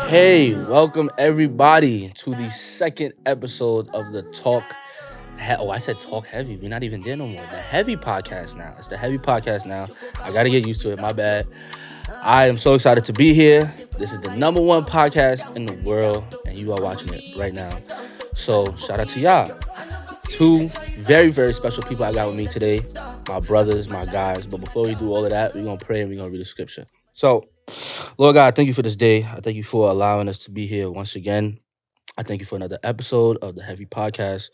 Okay, welcome everybody to the second episode of the Talk. I said Talk Heavy. We're not even there no more. The Heavy Podcast now. It's the Heavy Podcast now. I gotta get used to it. My bad. I am so excited to be here. This is the number one podcast in the world, and you are watching it right now. So shout out to y'all. Two very, very special people I got with me today. My brothers, my guys. But before we do all of that, we're gonna pray and we're gonna read the scripture. So, Lord God, thank you for this day. I thank you for allowing us to be here once again. I thank you for another episode of the Heavy Podcast.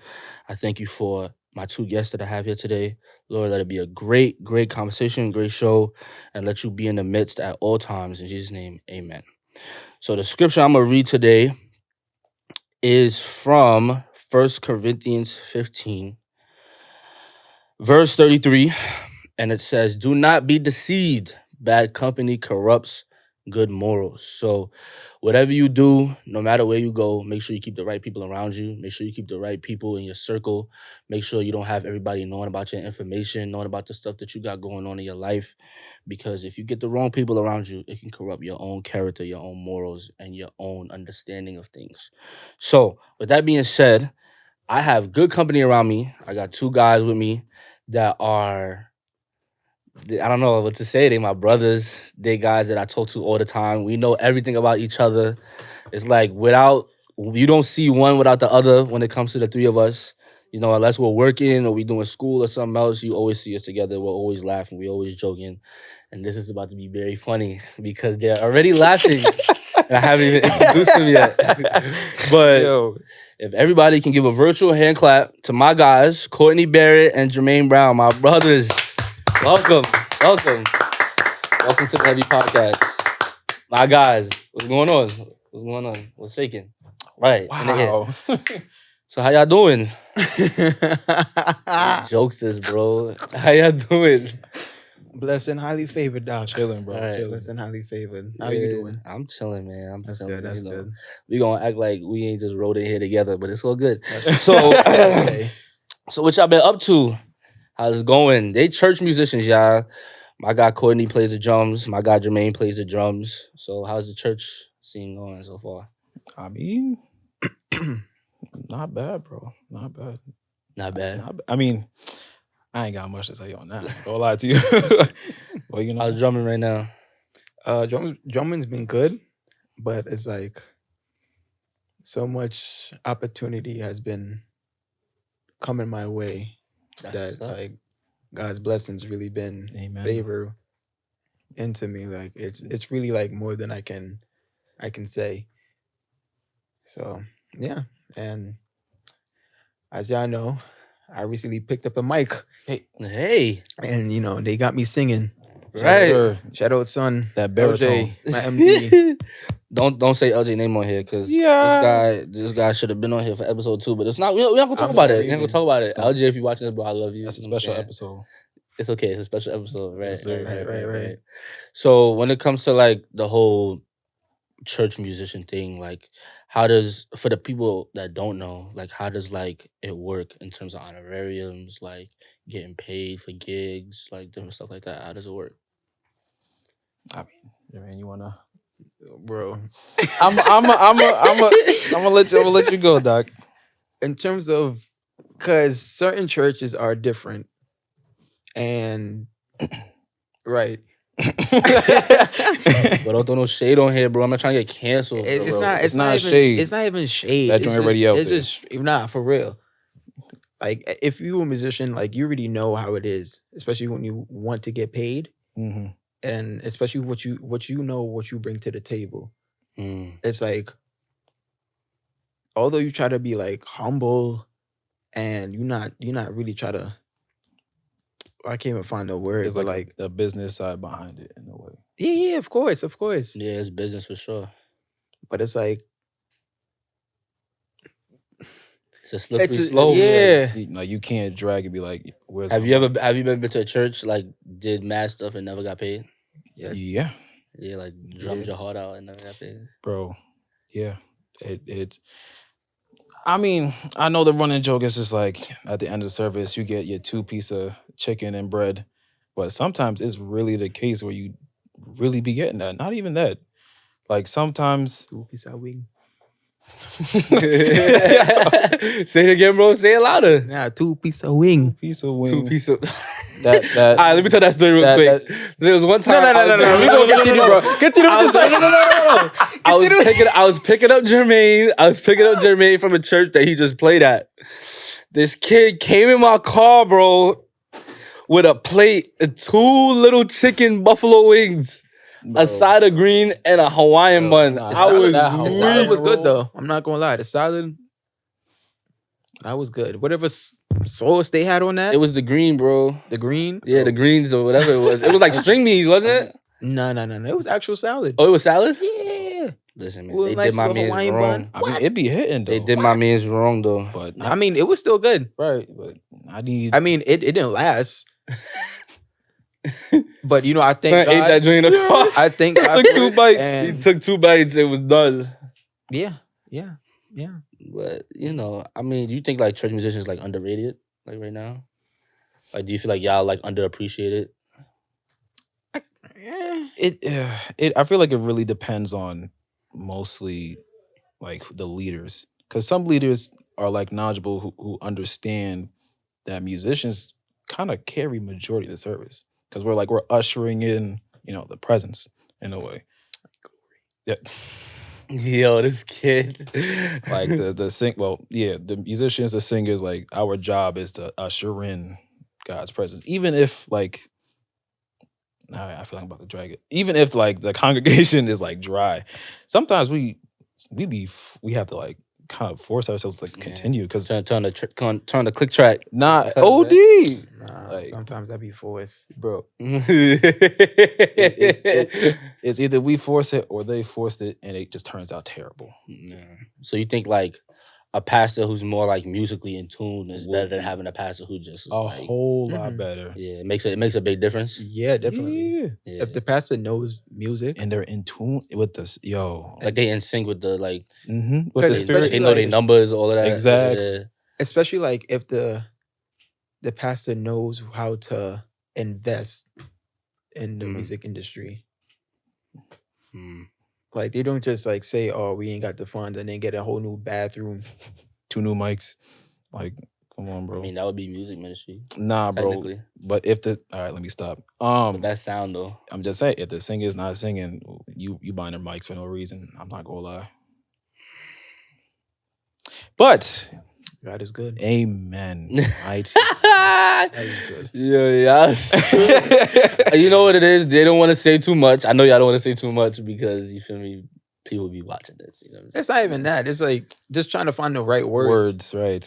I thank you for my two guests that I have here today. Lord, let it be a great, great conversation, great show, and let you be in the midst at all times. In Jesus' name, amen. So the scripture I'm going to read today is from 1 Corinthians 15, verse 33, and it says, "Do not be deceived. Bad company corrupts good morals." So whatever you do, no matter where you go, make sure you keep the right people around you. Make sure you keep the right people in your circle. Make sure you don't have everybody knowing about your information, knowing about the stuff that you got going on in your life. Because if you get the wrong people around you, it can corrupt your own character, your own morals, and your own understanding of things. So with that being said, I have good company around me. I got two guys with me that are, I don't know what to say. They my brothers. They guys that I talk to all the time. We know everything about each other. It's like you don't see one without the other when it comes to the three of us. You know, unless we're working or we doing school or something else, you always see us together. We're always laughing. We're always joking. And this is about to be very funny because they're already laughing. And I haven't even introduced them yet. But if everybody can give a virtual hand clap to my guys, Courtney Barrett and Jermaine Brown, my brothers. Welcome to the Heavy Podcast. My guys, what's going on? What's shaking? Right, in the head. So how y'all doing? Jokesters, bro. How y'all doing? Blessed and highly favored, dog. Chilling, bro. Right. Blessed and highly favored. How you doing? I'm chilling, man. That's chilling. good. That's good. We gonna act like we ain't just rolled in here together, but it's all good. So, Okay. so what y'all been up to? How's it going? They church musicians, y'all. My guy Courtney plays the drums. My guy Jermaine plays the drums. So how's the church scene going so far? I mean, not bad, bro. Not bad. Not bad. I mean, I ain't got much to say on that. Don't lie to you. Well, you know, How's drumming right now? Drumming's been good, but it's like so much opportunity has been coming my way that like God's blessings really been Amen. favor into me. Like it's really like more than I can say. So yeah, and as y'all know, I recently picked up a mic. Hey. And they got me singing. Right. Sure. Shout out son. That baritone. LJ, my MD. Don't say LJ name on here because this guy should have been on here for episode 2, but it's not. We're not gonna talk about it. We're not gonna talk about it. LJ, if you're watching this, bro, I love you. That's a special episode. It's okay. It's a special episode, right? Yes, sir. Right. So when it comes to like the whole church musician thing, like how does, for the people that don't know, like how does like it work in terms of honorariums, like getting paid for gigs, like different stuff like that? How does it work? I mean, you wanna? Bro. I'm gonna let you go, Doc. In terms of, because certain churches are different, and right. But don't throw no shade on here, bro. I'm not trying to get canceled. It's bro. not even shade. It's not even shade. That joint already out It's there. just nah, for real. Like if you're a musician, like you already know how it is, especially when you want to get paid, Mm-hmm. and especially what you bring to the table. It's like, although you try to be like humble, and you're not really try to. I can't even find the word. It's but like the business side behind it in a way. Yeah, of course. Yeah, it's business for sure. But it's like it's a slippery slope. Yeah, like you can't drag and be like, "Where's?" Have you been to a church like did mad stuff and never got paid? yes, Yeah, Like drummed your heart out and never got paid. bro. Yeah, it's. I mean, I know the running joke is just like at the end of the service, you get your 2 piece of chicken and bread, but sometimes it's really the case where you really be getting that. Not even that. Like sometimes 2 piece of wing. Say it again, bro. Say it louder. Nah, 2 piece of wing. piece of wing. 2 piece of. that All right, let me tell that story real quick. So there was one time. No. We gonna continue, bro. Continue with the story. No. I was picking up Jermaine. I was picking up Jermaine from a church that he just played at. This kid came in my car, bro, with a plate of 2 little chicken buffalo wings, a side of green, and a Hawaiian bun. nah, I was The salad weak, was bro. good though. I'm not gonna lie. The salad, that was good. Whatever sauce they had on that, It was the green, bro. the green. Yeah, the greens or whatever it was. It was like string beans, wasn't it? No. It was actual salad. Oh, it was salad? Yeah. Listen, man, With a they nice did my little man's Hawaiian wrong. bun. I mean, it be hitting though. They did my man's wrong, though. But I mean, it was still good. right, but I need. I mean, it didn't last. But you know, I think Son ate that joint in the car. I think He God took for 2 it, bites. He and took 2 bites. It was done. yeah. But you know, I mean, do you think like church musicians like underrated like right now? Like, do you feel like y'all like underappreciated? It I feel like it really depends on mostly like the leaders, because some leaders are like knowledgeable who understand that musicians kind of carry majority of the service, because we're ushering in the presence in a way. Yeah. Yo, this kid. Like the musicians, the singers, like our job is to usher in God's presence, even if like I feel like I'm about to drag it. Even if like the congregation is like dry, sometimes we have to like kind of force ourselves to continue, because turn the click track. not Cut OD, Nah, Like- sometimes that be forced. bro. It's It's either we force it or they forced it, and it just turns out terrible. So you think like a pastor who's more like musically in tune is better than having a pastor who just is A like, whole lot Mhm. better. yeah, it makes a big difference. Yeah, definitely. Yeah. Yeah. If the pastor knows music, And they're in tune with this, like they in sync with the like with the Because they, spirit. they know their like- numbers, all of that. Exactly. Yeah. especially like if the pastor knows how to invest in the Mhm. music industry. Mm. Like they don't just like say, "Oh, we ain't got the funds," and then get a whole new bathroom. 2 new mics. Like, come on, I bro. mean, that would be music ministry, Nah, bro. technically. But if the all right, let me stop. But that sound though. I'm just saying, if the singer's not singing, you buying their mics for no reason. I'm not gonna lie. But God is good. amen. Right. That is good. Yes. You know what it is? They don't want to say too much. I know y'all don't want to say too much because you feel me. People be watching this. You know what I'm saying? It's not even that. It's like just trying to find the right words. Right.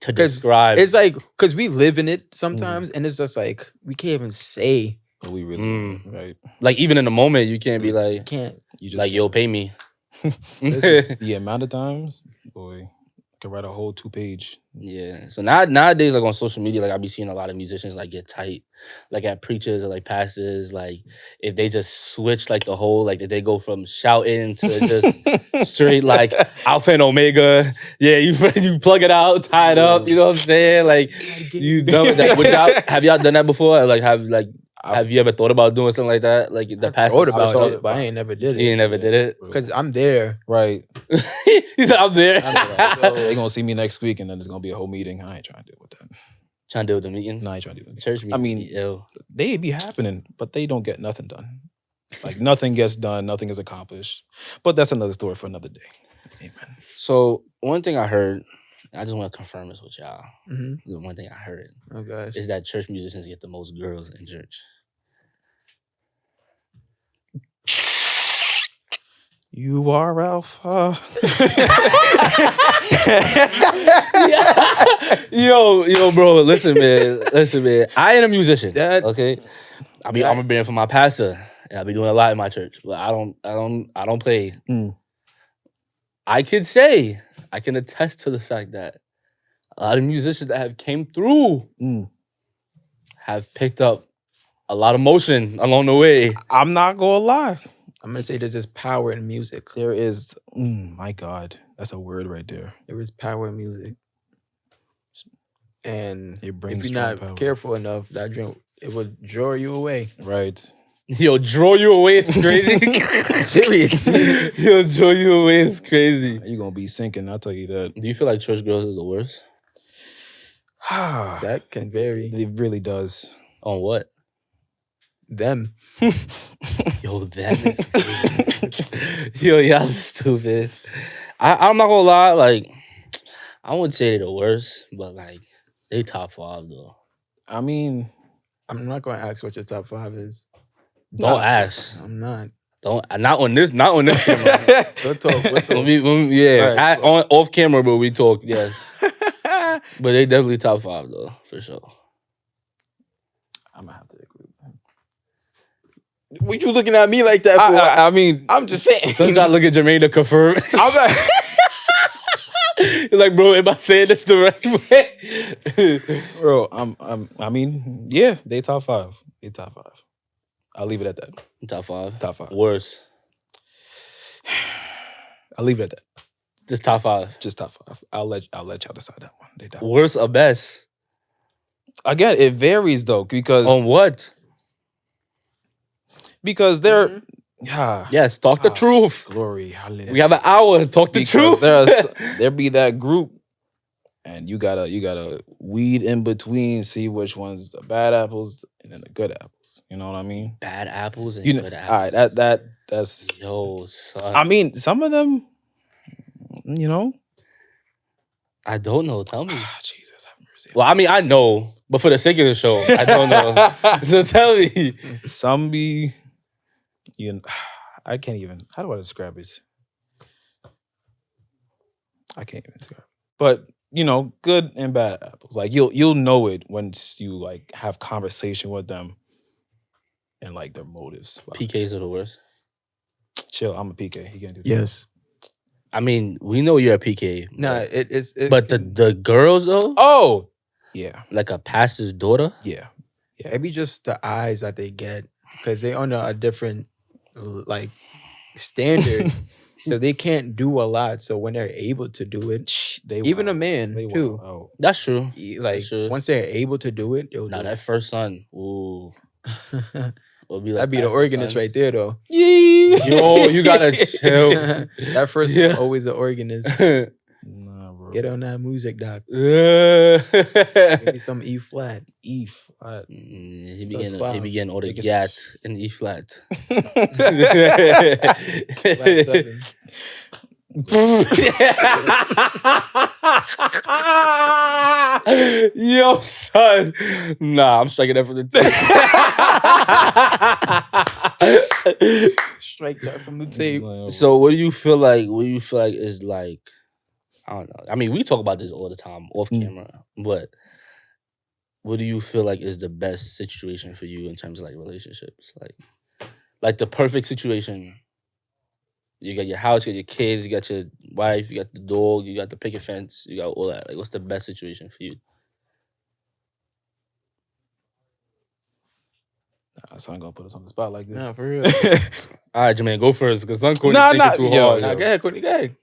To 'Cause describe. It's like because we live in it sometimes, and it's just like we can't even say. But we really Mm. right. like even in the moment, you can't be like, Can't. You just like yo, pay me. Listen. the amount of times, boy, I could write a whole 2-page. Yeah. So nowadays, like on social media, like I be seeing a lot of musicians like get tight, like at preachers or like pastors. Like if they just switch like the whole, like if they go from shouting to just straight like Alpha and Omega. Yeah, you plug it out, tie it up. You know what I'm saying? Like you done with that. Have y'all done that before? Like have you ever thought about doing something like that? Like the I pastor thought about thought- it, but I ain't never did You it ain't never did it. because I'm there. Right. He said, "I'm there." So- They're gonna see me next week, and then there's gonna be a whole meeting. I ain't trying to deal with that. Trying to deal with the meetings. No, I ain't trying to deal with that. Church meetings. I mean, be ill. They be happening, but they don't get nothing done. Like nothing gets done, nothing is accomplished. But that's another story for another day. Amen. So one thing I heard, I just want to confirm this with y'all. Mhm. The one thing I heard Oh gosh. is that church musicians get the most girls in church. You are Alpha. yo, bro, listen, man. I ain't a musician. That- Okay, I'm a being for my pastor, and I be doing a lot in my church, but I don't play. Mm. I can attest to the fact that a lot of musicians that have came through have picked up a lot of motion along the way. I'm not gonna lie. I'm gonna say there's just power in music. There is, my God, that's a word right there. There is power in music, and It brings if you're not strong power. careful enough, that drink it will draw you away. Right. Yo, draw you away is crazy. Seriously. Yo, draw you away is crazy. You're gonna be sinking, I'll tell you that. Do you feel like church girls is the worst? That can vary. It really does. On what? Them. Yo, that is crazy. Yo, y'all stupid. I'm not gonna lie, like, I wouldn't say they're the worst, but like, they top 5 though. I mean, I'm not going to ask what your top 5 is. Don't ask. I'm not. Don't. Not on this camera. We'll talk. Yeah, Right. off camera, but we talk. Yes, but they definitely top 5 though, for sure. I'm gonna have to agree with him. What you looking at me like that for? I mean, I'm just saying. Sometimes I look at Jermaine to confirm. I'm like, He's like, bro, am I saying this the right way? bro, I mean, yeah, they top 5. They top 5. I'll leave it at that. Top 5. Top 5. Worse. I'll leave it at that. Just top 5. Just top 5. I'll let y'all decide that one. They top. Worse or best? Again, it varies though because On what? they're yeah. Yes, talk the truth. Glory, hallelujah. We have an hour. Talk the truth. There be that group, and you gotta weed in between, see which one's the bad apples and then the good apples. You know what I mean? Bad apples and You know, good all apples. right, that's. Yo, son. I mean, some of them, you know. I don't know. Tell me. Jesus have mercy. Well, I mean, I know, but for the sake of the show, I don't know. So tell me. Some be, you know, I can't even. How do I describe it? I can't even describe it. But you know, good and bad apples. Like you'll know it once you like have conversation with them, and like their motives. Like, PKs are the worst. chill. I'm a PK. He can't do that. Yes. I mean, we know you're a PK. No, it's. But the girls though, Oh, yeah, like a pastor's daughter. yeah. Maybe just the eyes that they get because they on a different like standard, so they can't do a lot. So when they're able to do it, They even a wild. man They too, wild out. That's true. like Sure. once they're able to do it, they'll Now do that first son, ooh, it. will be like That'd be the pastor's organist sons. right there, though. Yo, you gotta chill. That first Yeah. one always an organist. Nah, bro. Get on that music, doc. he Maybe some E flat. E flat. be So it's getting, he be getting all the Take it- gat in E flat. Flat 7. Yo, son. Nah, I'm striking that from the tape. Strike that from the tape. So what do you feel like? What do you feel like is like? I don't know. I mean, we talk about this all the time off camera, but what do you feel like is the best situation for you in terms of like relationships? Like the perfect situation. You got your house, you got your kids, you got your wife, you got the dog, you got the picket fence, you got all that. Like, what's the best situation for you? So I'm gonna put us on the spot like this. Nah, for real. All right, Jermaine, go first, because some Courtney Nah, thinking too yo, hard. Nah, yo. go ahead, Courtney. Go ahead.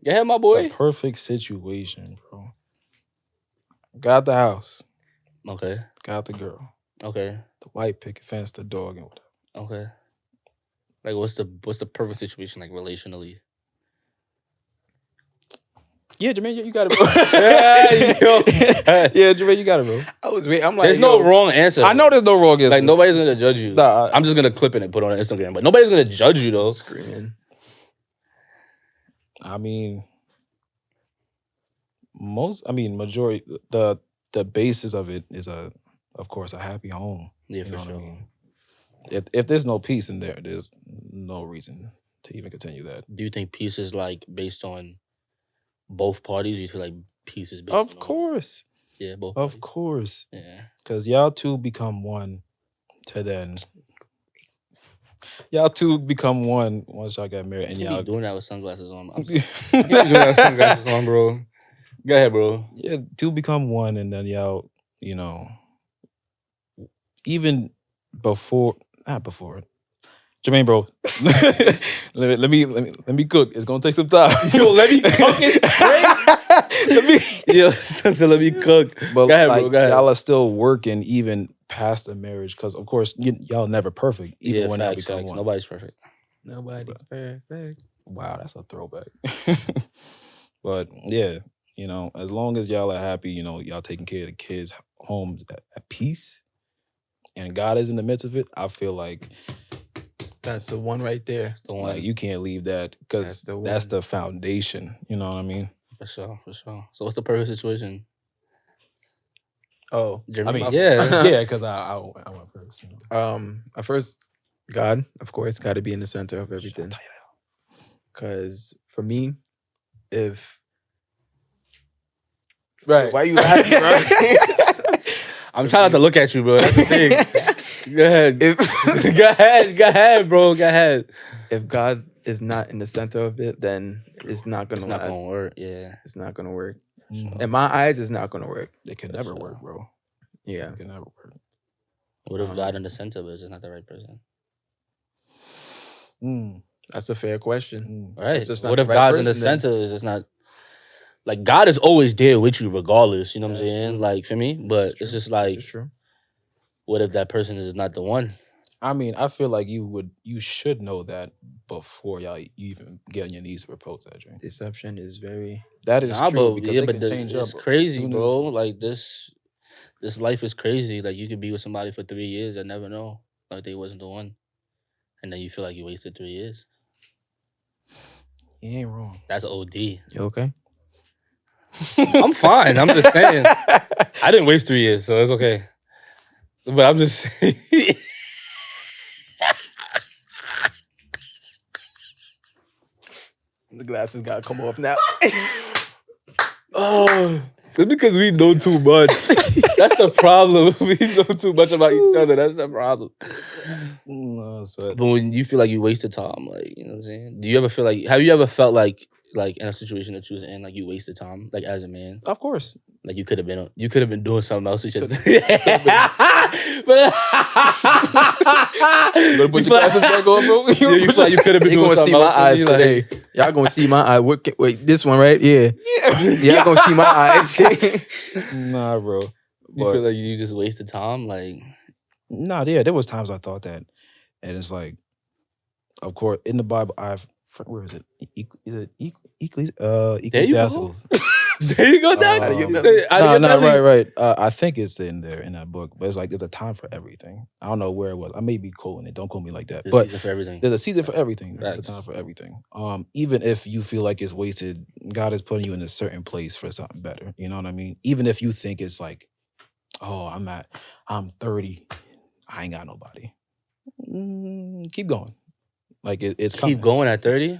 Go ahead, my The boy. perfect situation, bro. Got the house, Okay, got the girl, okay, the white picket fence, the dog, and whatever. okay. Like, what's the perfect situation, like, relationally? Yeah, Jermaine, you got it, bro. Yeah, Jermaine, you got it, bro. I was waiting. I'm like, There's no yo, wrong answer. I know there's no wrong answer. Like, nobody's gonna judge you. Nah, I'm just gonna clip it and put it on Instagram, but nobody's gonna judge you though. screaming. I mean, majority the basis of it is of course a happy home. Yeah, You for know what I sure. mean? If there's no peace in there, there's no reason to even continue that. Do you think peace is like based on both parties? You feel like peace is based Of on course, yeah, both of parties. course, Yeah. because y'all two become one. Y'all two become one once y'all get married, and You y'all be doing that with sunglasses on. I'm sorry. You be doing that with sunglasses on, bro. Go ahead, bro. yeah, two become one, and then y'all, you know, even not before. Jermaine, bro, let me cook. It's gonna take some time. Yo, let me cook it. Let me, Yo, so let me cook. but Go ahead, bro, like, go ahead. y'all are still working even past a marriage, because of course y'all never perfect, even when y'all become one. Nobody's perfect. Nobody's perfect. Wow, that's a throwback. But yeah, you know, as long as y'all are happy, you know, y'all taking care of the kids, homes at peace, and God is in the midst of it, I feel like that's the one right there. The one. Like, you can't leave that, because that's the foundation. You know what I mean? For sure. So what's the perfect situation? Oh, Jermaine, I mean, yeah, because I went first. You know? First, God, of course, got to be in the center of everything. Because for me, if right, why are you laughing, bro? I'm trying not to look at you, bro. That's the thing. Go ahead. Go ahead, bro. Go ahead. If God is not in the center of it, then it's not gonna last. It's not gonna work. Yeah, it's not gonna work. Mm-hmm. In my eyes, it's not gonna work. It can never work, bro. Yeah, it can never work. What if God in the center is not the right person? That's a fair question. Right. What if God's in the center is just not? Like, God is always there with you regardless. You know what I'm saying? True. Like, for me, but it's just like, what if that person is not the one? I mean, I feel like you should know that before you even get on your knees to propose that dream. Deception is very... That is true. But it's crazy, bro. Like, this life is crazy. Like, you could be with somebody for 3 years and never know. Like, they wasn't the one. And then you feel like you wasted 3 years. You ain't wrong. That's OD. You okay? I'm fine. I'm just saying. I didn't waste 3 years, so it's okay. But I'm just saying. The glasses gotta come off now. Oh, it's because we know too much. That's the problem. We know too much about each other. That's the problem. No, so but when you feel like you wasted time, like, you know what I'm saying? Do you ever feel like? Have you ever felt like in a situation that you was in, like you wasted time, like as a man? Of course. Like you could have been doing something else. You should. But you put your glasses back on, bro. You feel like you could have been doing something else. My eyes today. Like, y'all gonna see my eye. Wait, this one, right? Yeah. Y'all gonna see my eyes. Nah, bro. You feel like you just wasted time, like? Nah, yeah. There was times I thought that, and it's like, of course, in the Bible, where is it? Ecclesiasticals. There you go, Dad. Right. I think it's in there in that book, but it's like there's a time for everything. I don't know where it was. I may be quoting it. Don't quote me like that. There's a season for everything. There's a season for everything. There's a time for everything. Even if you feel like it's wasted, God is putting you in a certain place for something better. You know what I mean? Even if you think it's like, oh, I'm 30, I ain't got nobody. Keep going. Like it's coming. Keep going at 30?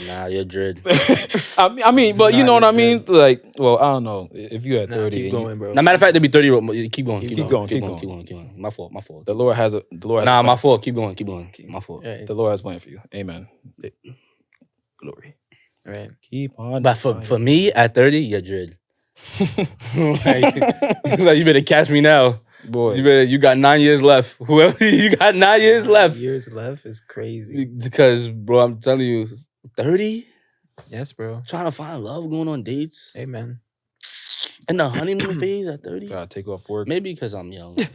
Nah, you're dread. I mean, but you know what I mean? Like, well, I don't know. If you had 30, keep going, bro. Now, matter of fact, to be 30, keep going. Keep going. My fault. The Lord has my fault. Keep going. My fault. The Lord has a plan for you. Amen. Glory. Right. Keep on. But for me, at 30, you're dread. Like, you better catch me now. Boy, you got 9 years left. Whoever you got 9 years left. 9 years left is crazy. Because, bro, I'm telling you, 30? Yes, bro. Trying to find love, going on dates. Amen. In the honeymoon phase at 30? Gotta take off work. Maybe because I'm young. You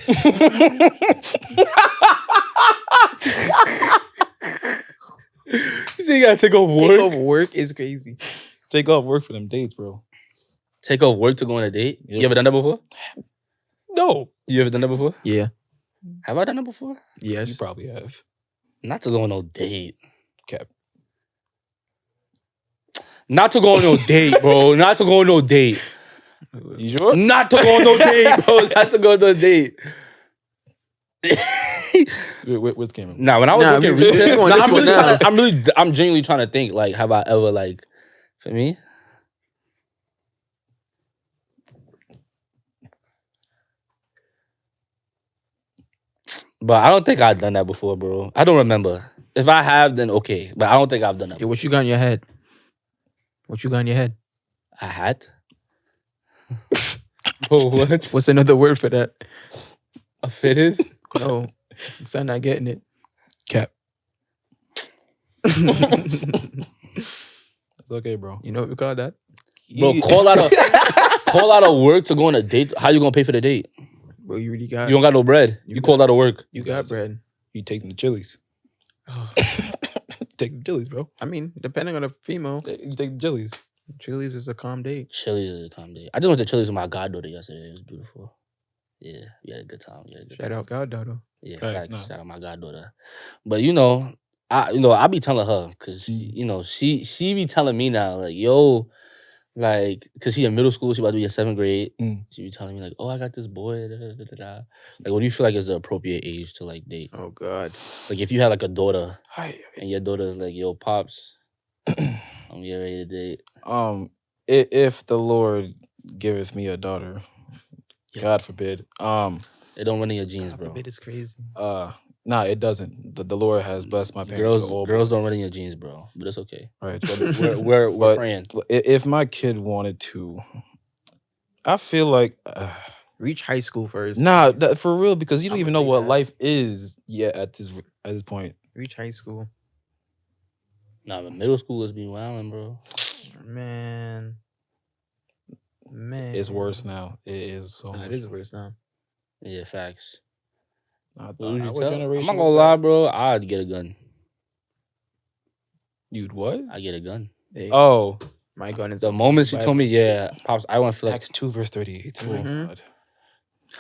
say you gotta take off work? Take off work is crazy. Take off work for them dates, bro. Take off work to go on a date? Yep. You ever done that before? No. You ever done that before? Yeah. Have I done that before? Yes. You probably have. Not to go on no date. Cap. Not to go on no date, bro. Not to go on no date. You sure? Not to go on no date, bro. Not to go on no date. Where's the camera? Nah, when I was looking retail, I'm genuinely trying to think, like, have I ever, like, for me? But I don't think I've done that before, bro. I don't remember. If I have, then okay. But I don't think I've done that. Yeah, what you got in your head? A hat? Oh, what? What's another word for that? A fitted? No. I'm not getting it. Cap. It's okay, bro. You know what we call that? Bro, call out of work to go on a date. How you gonna pay for the date? Bro, you really got. You don't got no bread. You called out of work. You got bread. You take them to Chili's. Oh. Take them to Chili's, bro. I mean, depending on the female. You take the Chili's. Chili's is a calm date. Chili's is a calm date. I just went to Chili's with my goddaughter yesterday. It was beautiful. Yeah, we had a good time. Shout out goddaughter. Yeah, Right, shout out my goddaughter. But I be telling her because she be telling me now like, yo, like, cause she in middle school, she about to be in 7th grade. She be telling me like, oh, I got this boy. Da, da, da, da, da. Like, what do you feel like is the appropriate age to like date? Oh God. Like, if you had like a daughter and your daughter is like, yo, pops, I'm getting ready to date. If the Lord giveth me a daughter, God forbid. It don't run in your genes, God bro. forbid, it's crazy. Nah, it doesn't. The Lord has blessed my parents. Girls don't run in your genes, bro. But it's okay. Right. We're praying. If my kid wanted to, I feel like reach high school first. Nah, for real, because you don't I'ma even know say what that. life is yet at this point. Reach high school. Nah, but middle schoolers be wilding, bro. Man. It's worse now. It is so much. It is worse now. Yeah, facts. Our I'm not generation gonna was lie, bad. bro. I'd get a gun. You'd what? I get a gun. Hey, Oh, my gun is The moment she told me, yeah, pops, I want to feel like Acts 2 verse 38. Mhm. Oh God.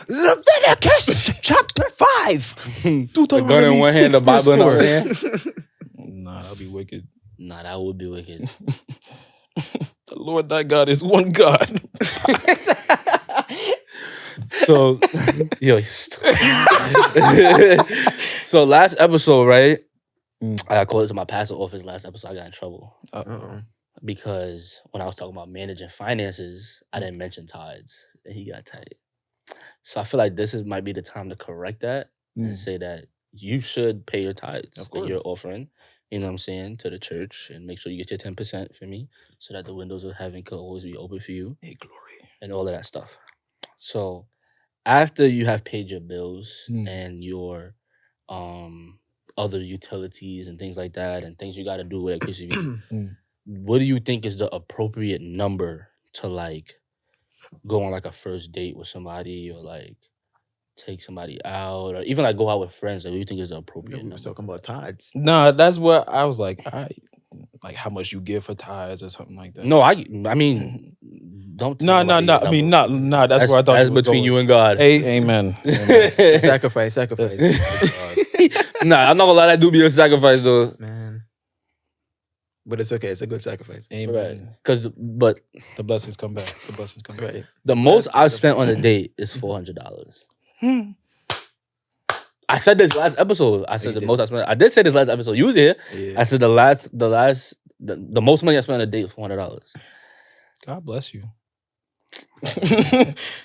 Leviticus chapter 5. the gun in one hand, the Bible in the other hand. Nah, that'd be wicked. Nah, that would be wicked. The Lord thy God is one God. So, yo, you're stupid. So last episode, right? I got called into my pastor office last episode. I got in trouble Uh-oh. because when I was talking about managing finances, I didn't mention tithes, and he got tight. So I feel like might be the time to correct that and say that you should pay your tithes that you're offering. You know what I'm saying, to the church, and make sure you get your 10% for me, so that the windows of heaven could always be open for you. Hey, glory. And all of that stuff. So after you have paid your bills and your other utilities and things like that, and things you got to do with electricity, what do you think is the appropriate number to like go on like a first date with somebody, or like take somebody out, or even like go out with friends? Like, what do you think is the appropriate We were number? talking about tithes. Nah, that's what I was like. All right, like how much you give for tithes or something like that. No, I mean, don't. No. I mean, not. That's where I thought that's you was between going. you and God. Hey, amen. Amen. Sacrifice. Nah, I'm not gonna lie, that do be a sacrifice though. Man. But it's okay. It's a good sacrifice. Amen. But The blessings come back. The blessings come back. Right. the most I've spent on a date is $400. I said this last episode. I said you the did. most I spent. I did say this last episode. You was here. Yeah. I said the most money I spent on a date was $400. God bless you.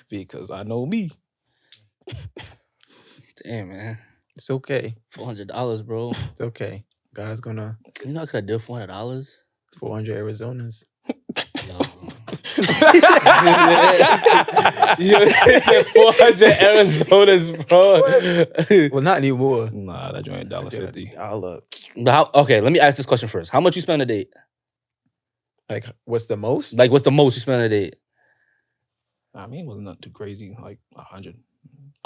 Because I know me. Damn, man, It's okay. $400, bro. It's okay. God's gonna You know I could have did $400. 400 Arizonas. Yo, yo, said 400 Arizonas, bro. Well, not anymore. Nah, that joint $1.50. I'll Okay, let me ask this question first. How much you spend on a date? like, what's the most? Like, what's the most you spend on a date? I mean, it was not too crazy. Like 100.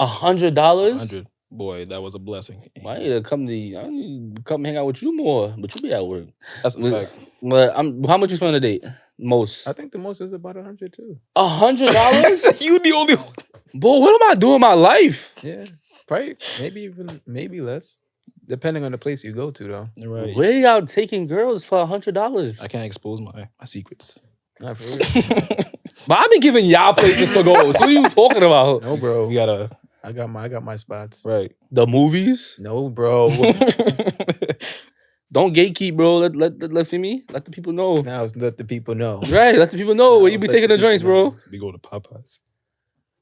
$100? 100. Boy, that was a blessing. Why need to come hang out with you more? But you be at work. That's a fact. But how much you spend on a date? Most. I think the most is about 100 too. $100? You the only one. Boy, what am I doing in my life? Yeah, probably maybe less, depending on the place you go to though. Right. Where y'all taking girls for $100? I can't expose my secrets. Not for real. But I've been giving y'all places to go. So what are you talking about? No, bro. We gotta. I got my spots. Right. The movies? No, bro. Don't gatekeep, bro. Let the people know. Now it's let the people know. Right, let the people know where you be Let taking the the joints, people bro. We go to Popeyes.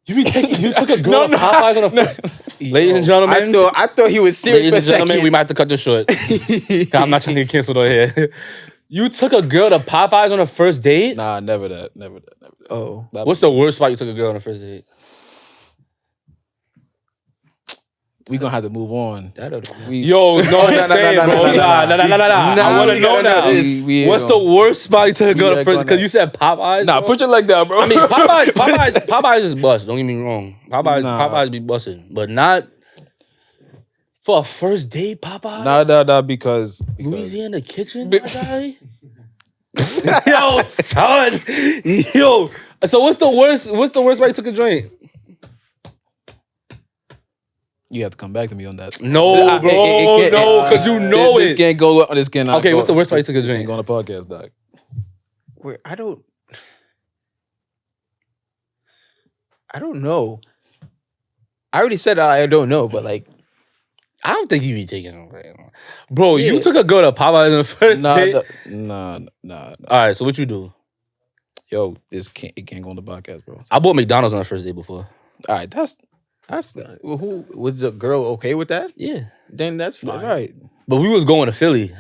You took a girl to Popeyes on a first. Ladies and gentlemen, I thought he was serious. ladies and for a gentlemen, second. we might have to cut this short. 'Cause I'm not trying to get canceled on here. You took a girl to Popeyes on a first date? Nah, never that. Never that. Oh, That What's the worst spot you took a girl on a first date? we gonna have to move on. Yo, no, I'm saying, bro. Nah. I want to know now. What's the worst spot you took a girl to first? Because you said Popeyes. Nah, put it like that, bro. I mean, Popeyes is bust. Don't get me wrong. Popeyes be busting, but not for a first date. Popeyes. Nah, because Louisiana kitchen, my guy. Yo, son. Yo. So what's the worst? What's the worst way you took a drink? You have to come back to me on that. No, bro. No, because you know this can't go on. This cannot. Okay, what's the worst way you took a drink? Go on a podcast, dog. Wait, I don't know. I already said I don't know, but like, I don't think you be taking them. Bro, you took a girl to Popeyes in the first date? Nah. All right, so what you do? Yo, it can't go on the podcast, bro. I bought McDonald's on the first date before. All right, that's who was the girl okay with that? Yeah. Then that's fine. right. But we was going to Philly.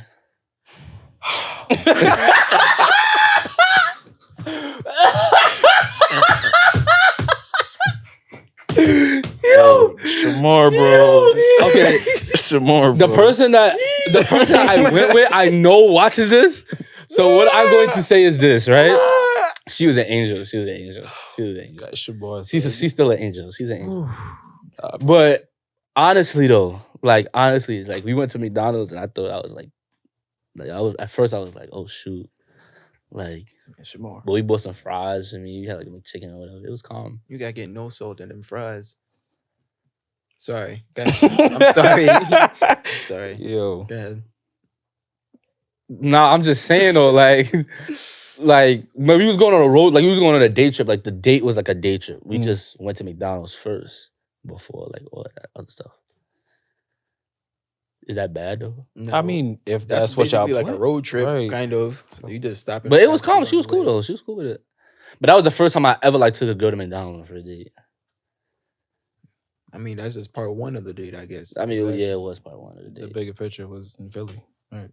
Yo, Shamar, bro. Okay, Shamar, bro. the person that I went with, I know watches this. So what I'm going to say is this, right? She was an angel. Shamar. She's still an angel. She's an angel. But honestly, though, like we went to McDonald's and I thought I was like at first I was like, oh shoot, like, Shamar. But we bought some fries. I mean, you had like a chicken or whatever. It was calm. You gotta get no salt in them fries. Sorry. I'm sorry. Sorry. Yo. Go ahead. Nah, I'm just saying though, like when we was going on a road, like we was going on a day trip. Like the date was like a day trip. We just went to McDonald's first before like all that other stuff. Is that bad though? No. I mean, if that's what y'all like a road trip, right. kind of. So you just stop. But it was calm. She was cool though. She was cool with it. But that was the first time I ever like took a girl to McDonald's for a date. I mean, that's just part one of the date, I guess. I mean, yeah, it was part one of the date. The bigger picture was in Philly. All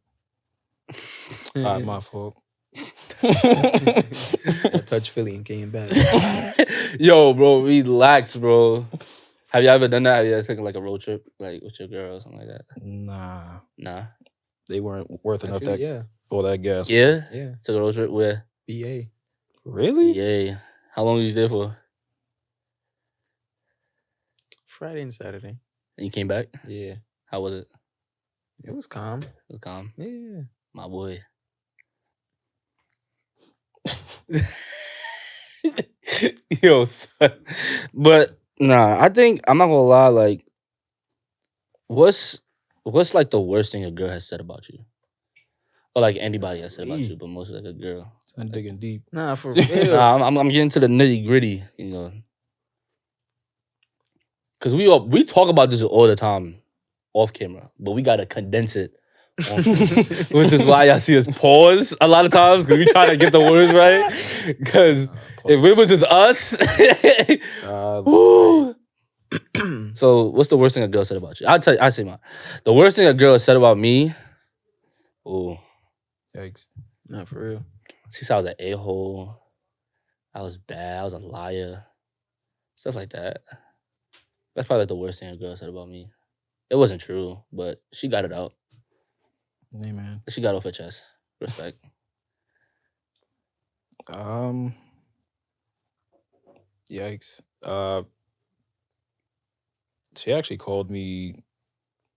right, my fault. I touched Philly and came back. Yo, bro, relax, bro. Have you ever done that? Have you ever taken like a road trip, like with your girl or something like that? Nah. They weren't worth enough for that gas. Yeah? Yeah. Took a road trip where? BA. Really? Yeah. How long were you there for? Friday and Saturday. And you came back? Yeah. How was it? It was calm. It was calm. Yeah. My boy. Yo, son. But nah, I think I'm not gonna lie, like what's like the worst thing a girl has said about you? Or like anybody has said about you, but mostly like a girl. I'm digging deep. Nah, for real. Nah, I'm getting to the nitty gritty, you know. Cause we talk about this all the time off camera, but we gotta condense it on camera, which is why y'all see us pause a lot of times because we try to get the words right. Because if it was just us, so what's the worst thing a girl said about you? I say mine. The worst thing a girl said about me. Oh, yikes! Not for real. She said I was an a-hole. I was bad. I was a liar. Stuff like that. That's probably like the worst thing a girl said about me. It wasn't true, but she got it out. Hey, man. She got off her chest. Respect. Yikes. She actually called me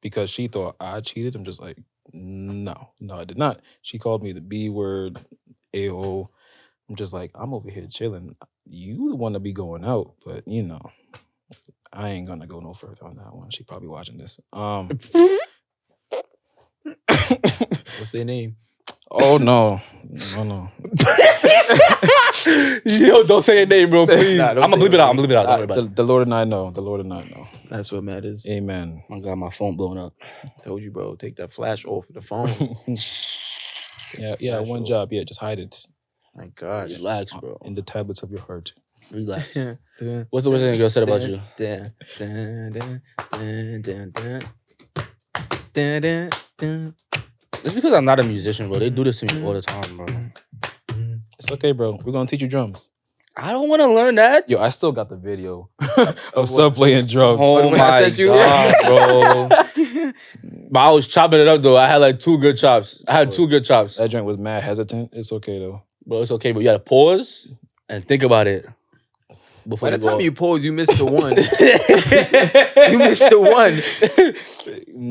because she thought I cheated. I'm just like, no, I did not. She called me the B word, A-O. I'm just like, I'm over here chilling. You want to be going out, but you know, I ain't gonna go no further on that one. She probably watching this. What's their name? Oh no. Yo, don't say your name, bro. Please. I'm gonna bleep it out. Don't worry about it. The Lord and I know. The Lord and I know. That's what matters. Amen. I got my phone blowing up. Told you, bro. Take that flash off of the phone. Yeah. One job. Yeah, just hide it. My God. Relax, bro. In the tablets of your heart. Relax. What's the worst thing a girl said about you? It's because I'm not a musician, bro. They do this to me all the time, bro. It's okay, bro. We're gonna teach you drums. I don't want to learn that. Yo, I still got the video of Sub playing drums. Oh my god, bro. But I was chopping it up though. I had like 2 good chops. I had 2 good chops. That joint was mad hesitant. It's okay though. Bro, it's okay, but you gotta pause and think about it. By the time you pause, you missed the one. You missed the one.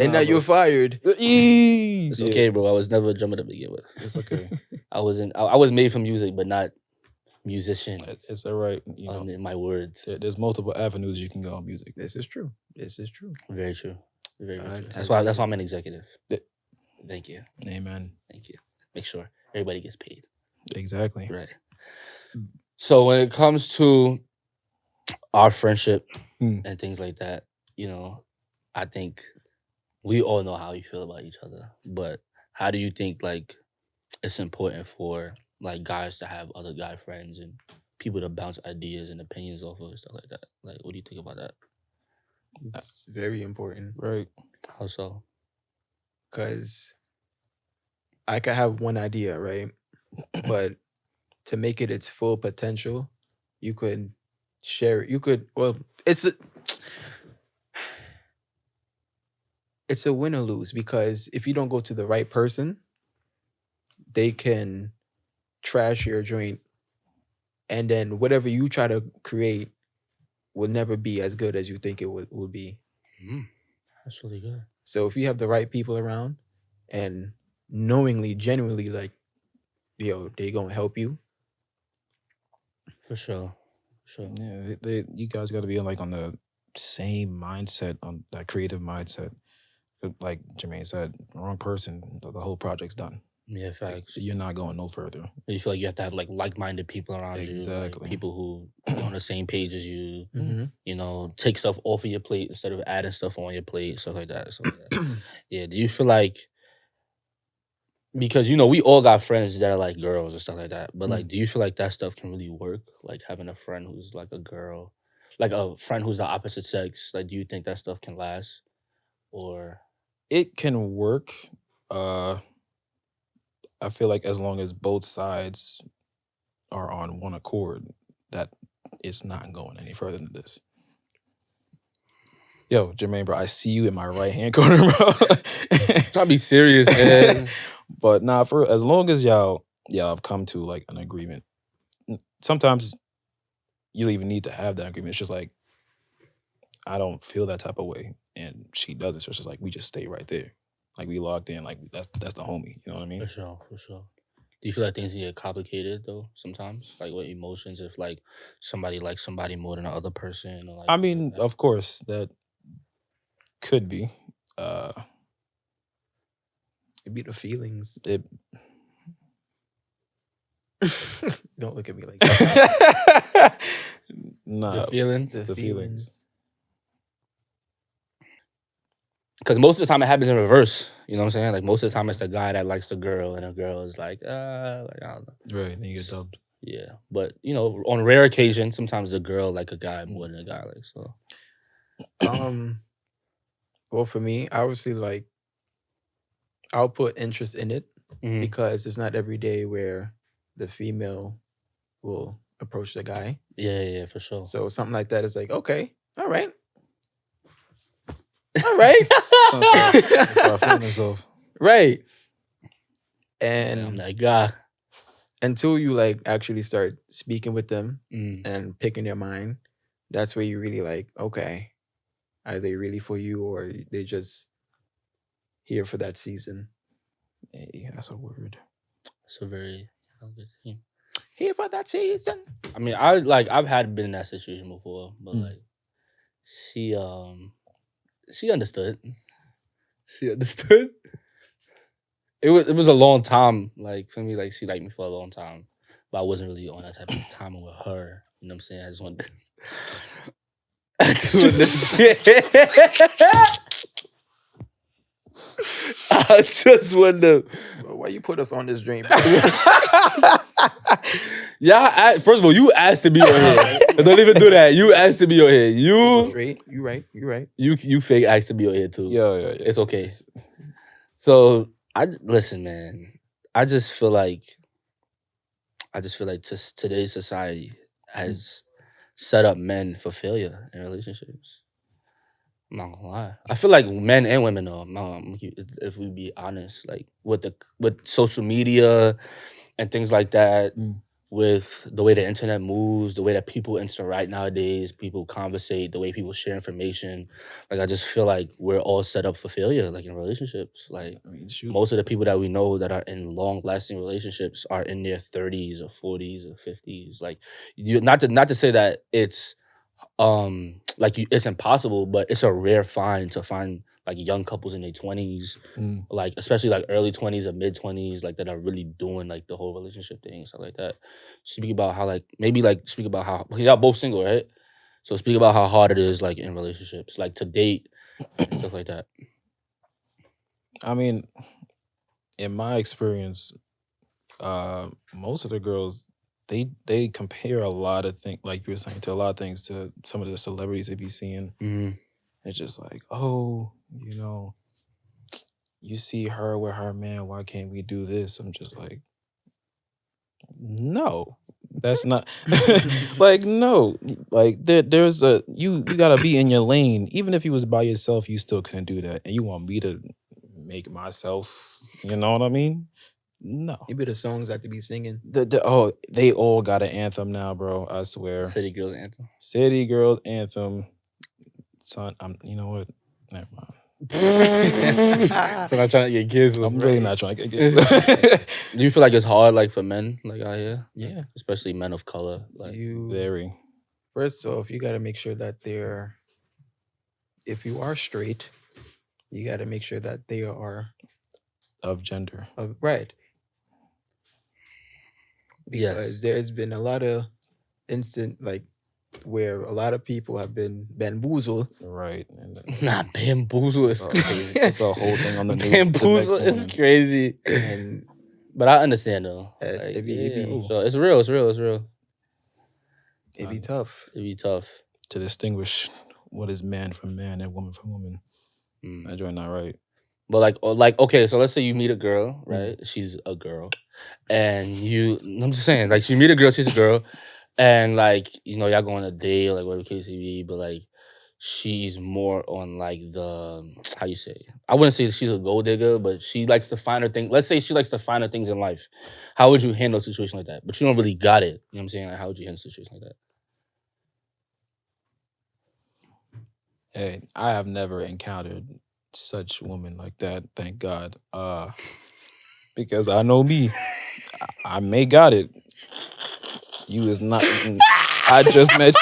And now you're fired. It's okay, bro. I was never a drummer to begin with. It's okay. I was made for music, but not musician. It's all right. You know, in my words. There's multiple avenues you can go on music. This is true. Very true. Very true. That's why I'm an executive. Thank you. Amen. Thank you. Make sure everybody gets paid. Exactly. Right. So when it comes to our friendship and things like that, you know, I think we all know how we feel about each other. But how do you think like it's important for like guys to have other guy friends and people to bounce ideas and opinions off of and stuff like that? Like, what do you think about that? It's very important. Right. How so? Because I could have one idea, right? But to make it its full potential, you could share it. It's a win or lose, because if you don't go to the right person, they can trash your joint, and then whatever you try to create will never be as good as you think it would be. That's really good. So if you have the right people around and knowingly, genuinely, like, yo, they gonna help you. For sure. Yeah, you guys got to be like on the same mindset, on that creative mindset. Like Jermaine said, wrong person, the whole project's done. Yeah, facts. You're not going no further. You feel like you have to have like-minded people around you. Exactly. Like people who are on the same page as you. Mm-hmm. You know, take stuff off of your plate instead of adding stuff on your plate, stuff like that. Yeah, do you feel like, because, you know, we all got friends that are like girls and stuff like that, but like, do you feel like that stuff can really work? Like having a friend who's like a girl, like a friend who's the opposite sex. Like, do you think that stuff can last? Or it can work. I feel like as long as both sides are on one accord, that it's not going any further than this. Yo, Jermaine, bro, I see you in my right hand corner, bro. trying to be serious, man. But nah, for as long as y'all have come to like an agreement. Sometimes you don't even need to have that agreement. It's just like, I don't feel that type of way, and she doesn't. So it's just like we just stay right there, like we locked in. Like that's the homie. You know what I mean? For sure. Do you feel like things get complicated though sometimes, like with emotions, if like somebody likes somebody more than the other person? Or like, I mean, of course that could be. It'd be the feelings. Don't look at me like that. Nah, the feelings. The feelings. Because most of the time it happens in reverse. You know what I'm saying? Like most of the time it's the guy that likes the girl, and the girl is like, I don't know. Right, then you get dubbed. Yeah, but you know, on rare occasions, sometimes the girl like a guy more than a guy like so. Well, for me, obviously, like, I'll put interest in it because it's not every day where the female will approach the guy. Yeah, for sure. So something like that is like, okay, all right. Start feeling himself. Right. And I'm that guy. Until you like actually start speaking with them Mm. and picking their mind, that's where you really like, okay, are they really for you, or they just here for that season? Hey, that's a word. It's a very good thing. Here for that season. I mean, I've been in that situation before, but like she understood. She understood. It was a long time, like for me, like she liked me for a long time, but I wasn't really on that type of time with her. You know what I'm saying? I just wanted I just wanted Why you put us on this dream? Yeah, first of all, you asked to be on here. Don't even do that. You asked to be on here. You right. You fake asked to be on here too. Yeah. It's okay. So listen, man. I just feel like today's society has set up men for failure in relationships. I'm not gonna lie. I feel like men and women though. If we be honest, like with social media and things like that, with the way the internet moves, the way that people interact nowadays, people conversate, the way people share information. Like I just feel like we're all set up for failure, like in relationships. Like most of the people that we know that are in long lasting relationships are in their 30s or 40s or 50s. Like not to say that it's it's impossible, but it's a rare find to find like young couples in their 20s, like especially like early 20s or mid 20s, like that are really doing like the whole relationship thing and stuff like that. Speak about how speak about how y'all both single, right? So speak about how hard it is like in relationships, like to date and stuff like that. I mean, in my experience, most of the girls they compare a lot of things, like you were saying, to a lot of things to some of the celebrities they be seeing. It's just like, oh, you see her with her man, why can't we do this? I'm just like, no, that's not like, no, like there's a you gotta be in your lane. Even if you was by yourself, you still couldn't do that, and you want me to make myself, you know what I mean? No. Maybe the songs that they be singing. They all got an anthem now, bro. I swear. City Girls Anthem. City Girls Anthem. Son, you know what? Never mind. So not trying to get kids. I'm really not trying to get kids. Do you feel like it's hard, like for men, like out here? Yeah, especially men of color. Like very. First off, you got to make sure that if you are straight, you got to make sure that they are of gender. Right. yes, Because there's been a lot of where a lot of people have been bamboozled. Right. Not bamboozle is crazy. It's a whole thing on the news. Bamboozle is crazy. But I understand though. So it's real. It's real. It'd be tough. It'd be tough to distinguish what is man from man and woman from woman. That joint not right. But okay, so let's say you meet a girl, right? She's a girl, and I'm just saying, like, you meet a girl, she's a girl, and like, y'all go on a date, like whatever case it be, but like, she's more on like the, how you say? I wouldn't say she's a gold digger, but she likes to find her thing. Let's say she likes to find her things in life. How would you handle a situation like that? But you don't really got it. You know what I'm saying? Like, how would you handle a situation like that? Hey, I have never encountered such woman like that, thank God. Because I know me, I may got it. You is not. I just met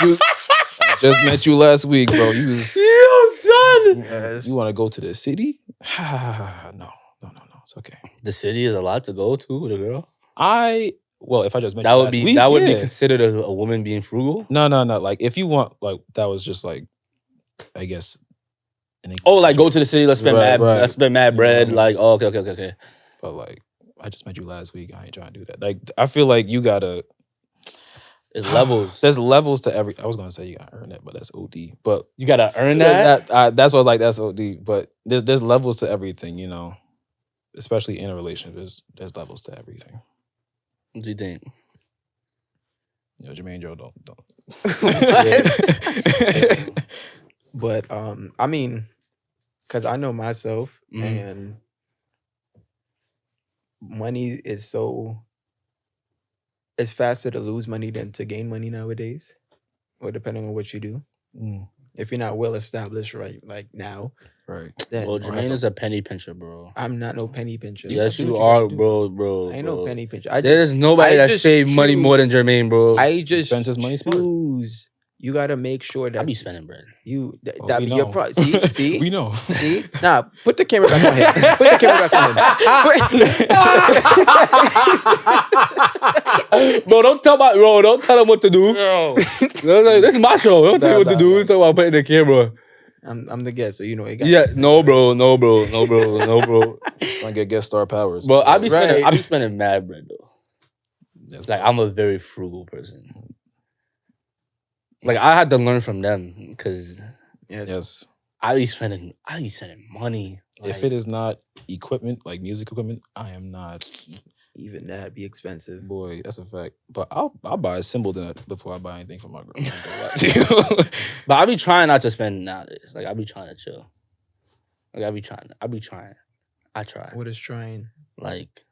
you last week, bro. You was. Yo, son. You want to go to the city? No. It's okay. The city is a lot to go to with a girl. If I just met you last week, that would be considered a woman being frugal. No. Like if you want, like that was just like, I guess. Like go to the city. Let's spend let's spend mad bread. Like, okay. But like, I just met you last week. I ain't trying to do that. Like, I feel like you gotta. There's levels. There's levels to every. I was gonna say you gotta earn it, but that's OD. But you gotta earn that. That's what I was like. That's OD. But there's levels to everything, especially in a relationship. There's levels to everything. What do you think? Jermaine, Joe, don't. But I mean, because I know myself, and money is it's faster to lose money than to gain money nowadays, or depending on what you do. If you're not well established, right, like now, right. Then, well, Jermaine is a penny pincher, bro. I'm not no penny pincher. Yes, you are, bro. I ain't no penny pincher. There's nobody that saved money more than Jermaine, bro. I just spends his money smart. You gotta make sure that I be spending bread. That be your price. See, we know. See, nah, put the camera back on him. Put the camera back on him. Bro, don't tell him what to do. No, this is my show. Don't tell him what to do. Talk about putting the camera. I'm the guest, so you know it. No, bro. Trying to get guest star powers. Bro, I be spending mad bread though. Like I'm a very frugal person. Like I had to learn from them because yes, I be spending money. If it is not equipment, like music equipment, I am not. even that be expensive. Boy, that's a fact. But I'll buy a symbol before I buy anything for my girl. I ain't gonna lie to you. But I be trying not to spend nowadays. Like I be trying to chill. Like I be trying. I try. What is trying? Like,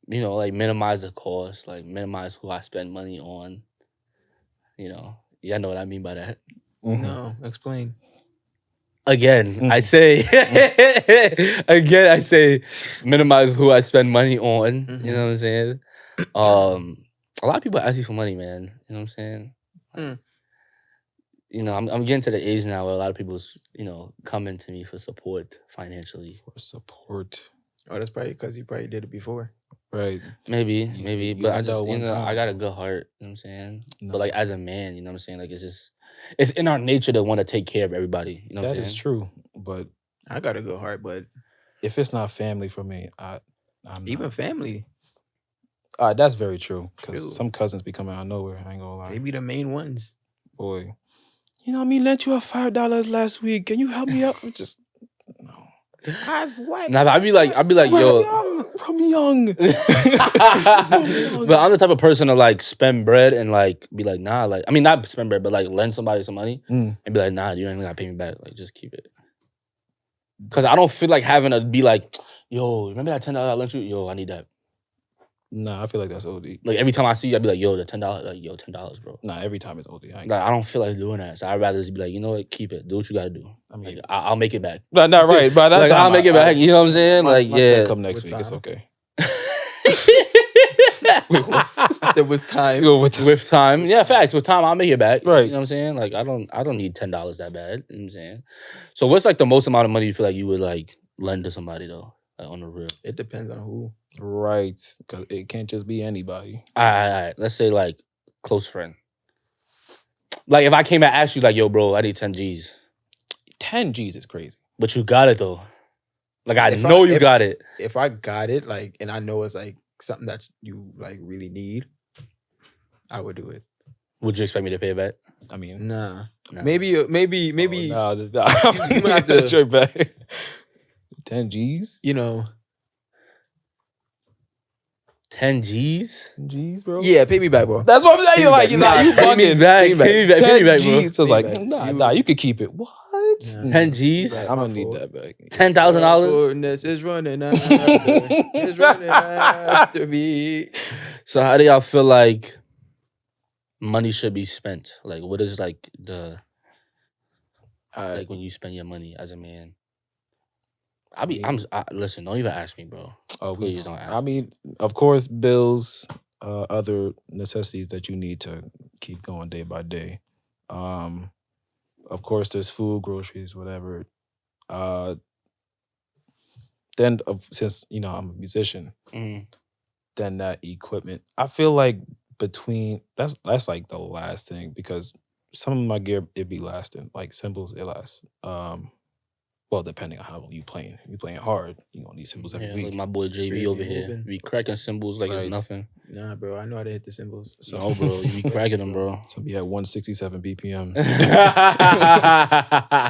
you know, like minimize the cost, like minimize who I spend money on. You know, y'all know what I mean by that. Mhm. No, explain. Again, I say minimize who I spend money on. Mhm. You know what I'm saying? A lot of people ask you for money, man. You know what I'm saying? Mm. You know, I'm getting to the age now where a lot of people's, you know, coming to me for support financially. For support. Oh, that's probably because you probably did it before. Right. Maybe, You but I went just, out you one know, I got a time. good heart. You know what I'm saying? No. But like as a man, you know what I'm saying? Like it's in our nature to want to take care of everybody. You know what I'm That saying? is true. But I got a good heart, but if it's not family for me, I'm even not. family, That's very true. True. Because some cousins be coming out of nowhere. I ain't gonna lie. they be the main ones. Boy. You know, me lent you $5 last week. Can you help me out? Just no. What? Nah, but I'd be like, yo. From young. But I'm the type of person to like spend bread and like be like, nah, like I mean not spend bread, but like lend somebody some money Mm. and be like, nah, you don't even gotta pay me back. Like just keep it. Cause I don't feel like having to be like, yo, remember that $10 I lent you? Yo, I need that. Nah, I feel like that's OD. Like every time I see you, I'd be like, yo, the $10, like yo, $10, bro. Nah, every time it's OD. Like I don't feel like doing that. So I'd rather just be like, you know what, keep it. Do what you gotta do. I mean, Like I'll make it back. not right. By that Like time, I'll make it back. You know what I'm saying? My Like yeah. come next With week. It's time. okay. There was time. Go with With time, yeah, facts. With time, I'll make it back. Right. You know what I'm saying? Like I don't need $10 that bad. You know what I'm saying? So what's like the most amount of money you feel like you would like lend to somebody though? Like on the real. It depends on who. right, because it can't just be anybody. All right. Let's say like close friend. Like if I came and asked you like, yo, bro, I need 10 G's. 10 G's is crazy. But you got it though. Like I If know you got it. If I got it, like, and I know it's like something that you like really need, I would do it. Would you expect me to pay it back? I mean, Nah. No. Maybe. oh, nah, You I'm might have to- straight back. 10 G's? You know. 10 G's? 10 G's, bro? Yeah, pay me back, bro. That's what I'm saying. You're like, Pay you me you back. Pay me bugging. back. Pay me back. Pay me back, bro. G's. So it's like, Pay me back. nah, you could keep it. What? Nah. 10 G's? Right. I'm My gonna need fault. that back. $10,000? Goodness is running after. It's running after me. So how do y'all feel like money should be spent? Like what is like the like when you spend your money as a man? Listen, don't even ask me, bro. Oh, Please don't ask. I mean, of course, bills, other necessities that you need to keep going day by day. Of course, there's food, groceries, whatever. Then, since you know I'm a musician, Mhm. then that equipment. I feel like between that's like the last thing because some of my gear it be lasting, like cymbals it lasts. Well, depending on how you playing. If you playing hard, you gonna need cymbals every Yeah, week. like my boy JV Straight over be here. moving. Be cracking cymbals like Right. it's nothing. Nah, bro. I know how to hit the cymbals. So- No, bro. You be cracking them, bro. Some be at 167 BPM. Hey.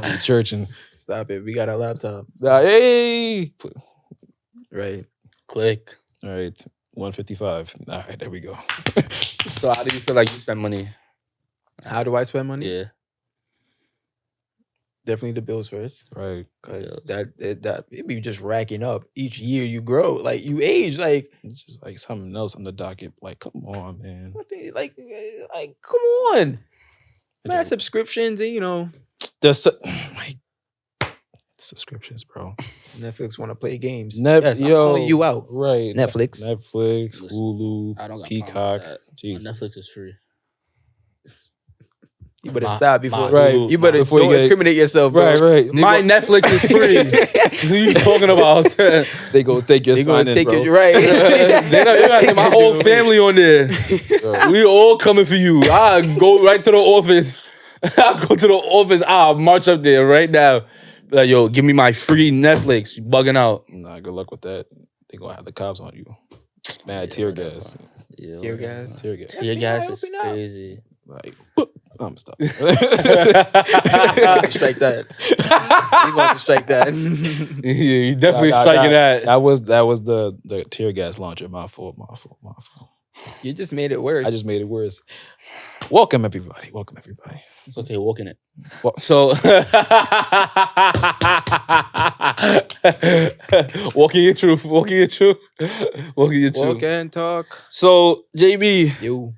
Some be churching. Stop it. We got a laptop. Hey, Right. Click. all right, 155. All right, there we go. So how do you feel like you spend money? How do I spend money? Yeah. Definitely the bills first. Right, Because that it be just racking up. Each year you grow. Like you age. Like it's just like something else on the docket. Like, come on, man. what the, like come on. Man, subscriptions and Just like subscriptions, bro. Netflix want to play games. Net- Yes, I'm yo, calling you out. Right, Netflix. Netflix, Listen, Hulu, I don't got Peacock. That. Jesus. Netflix is free. You better My- stop before Right. you better Before you don't get- incriminate yourself, bro. Right. My Netflix is free. What are you talking about? They go take your They sign gonna in, take bro. it right. They're gonna get my whole family on there. We all coming for you. I go right to the office. I go to the office. I'll march up there right now. Like, yo, give me my free Netflix. You bugging out. Nah, good luck with that. They gonna have the cops on you. Mad Yeah, tear whatever. gas. Yeah, Tear whatever. gas. Tear gas. Tear gas is Open up. crazy. Like, I'm stop. Strike that. You want to strike that? Yeah, you definitely striking that. That was the tear gas launcher. My fault. You just made it worse. I just made it worse. Welcome everybody. It's okay, walking it. Well, So, walking your truth. Walk and talk. So, JB, You.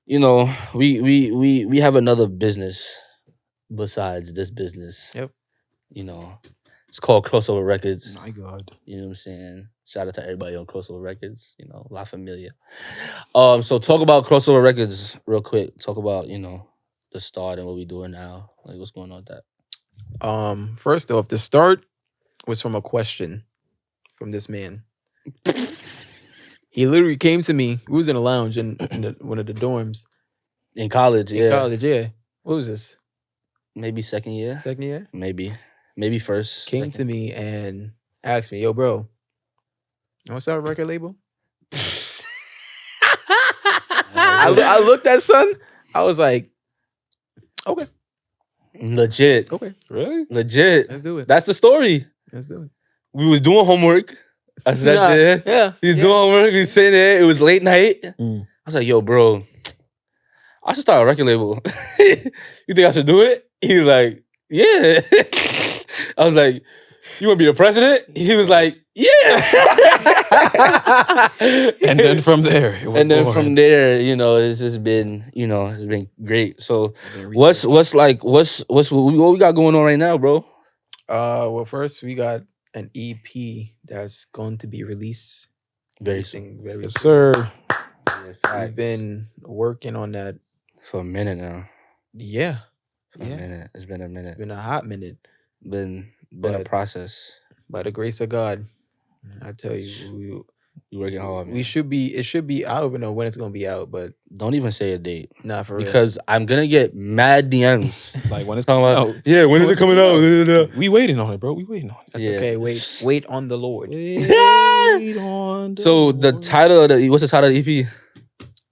you know, we have another business besides this business. Yep. You know, it's called Crossover Records. my God. You know what I'm saying? Shout out to everybody on Crossover Records. You know, La Familia. So talk about Crossover Records real quick. Talk about, you know, the start and what we doing now. Like, what's going on with that? First off, the start was from a question from this man. He literally came to me. We was in a lounge in one of the dorms. In college, yeah. In college, yeah. What was this? Maybe second year. Second year? Maybe first. Came to me and asked me, yo, bro, you want to start a record label? I looked at son. I was like, okay. Legit. Okay. Really? Legit. Let's do it. That's the story. Let's do it. We was doing homework. I sat there. Yeah. He was doing homework. He was sitting there. It was late night. Mm. I was like, yo, bro, I should start a record label. You think I should do it? He was like, yeah. I was like, you want to be the president? He was like, yeah. And then from there, it was born. from there, you know, it's just been, you know, it's been great. So what we got going on right now, bro? Well, first we got an EP that's going to be released Very soon. Yes, sir. We've been working on that for a minute now. Yeah. For a minute. It's been a minute. Been a hot minute. Been a process. By the grace of God, I tell you, we working hard, man. It should be I don't even know when it's gonna be out, but don't even say a date. Nah, for real. Because I'm gonna get mad DMs. Like when it's coming out. Yeah, when is it coming out? We waiting on it, bro. We waiting on it. That's okay. Wait on the Lord. Wait on the Lord. The title of what's the title of the EP?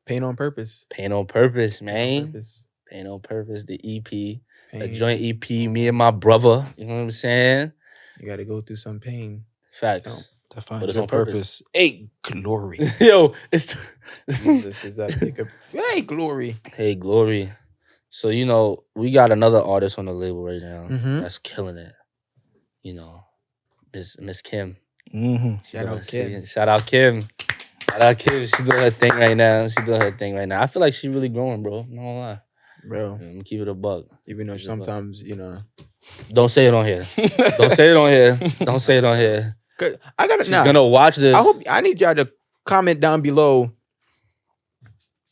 Pain on Purpose. Pain on Purpose, man. Pain on Purpose, the EP. A joint EP, me and my brother. You know what I'm saying? You gotta go through some pain. Facts. To find but it's your on purpose. Hey, glory. Yo, it's Jesus, is that hey, glory. Hey, glory. So, you know, we got another artist on the label right now that's killing it. You know, Miss Kim. Mm-hmm. Shout out Kim. Shout out Kim. She's doing her thing right now. I feel like she's really growing, bro. No lie. Bro. I'm gonna keep it a buck. Even though sometimes, you know. Don't say it on here. Don't say it on here. Don't say it on here. I gotta. She's gonna watch this. I need y'all to comment down below,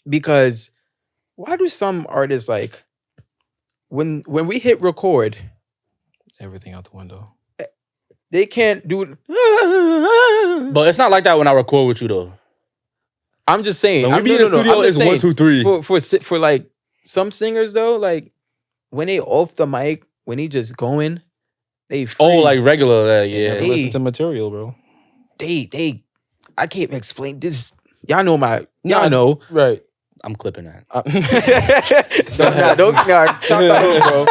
because why do some artists like when we hit record, everything out the window? They can't do it. But it's not like that when I record with you though. I'm just saying. When we be in the studio, it's 1, 2, 3. For like some singers though, like when they off the mic, when he just going, they free. Oh, like regular, yeah. They listen to material, bro. They I can't explain this. Y'all know y'all know. Right. I'm clipping that. Don't bro.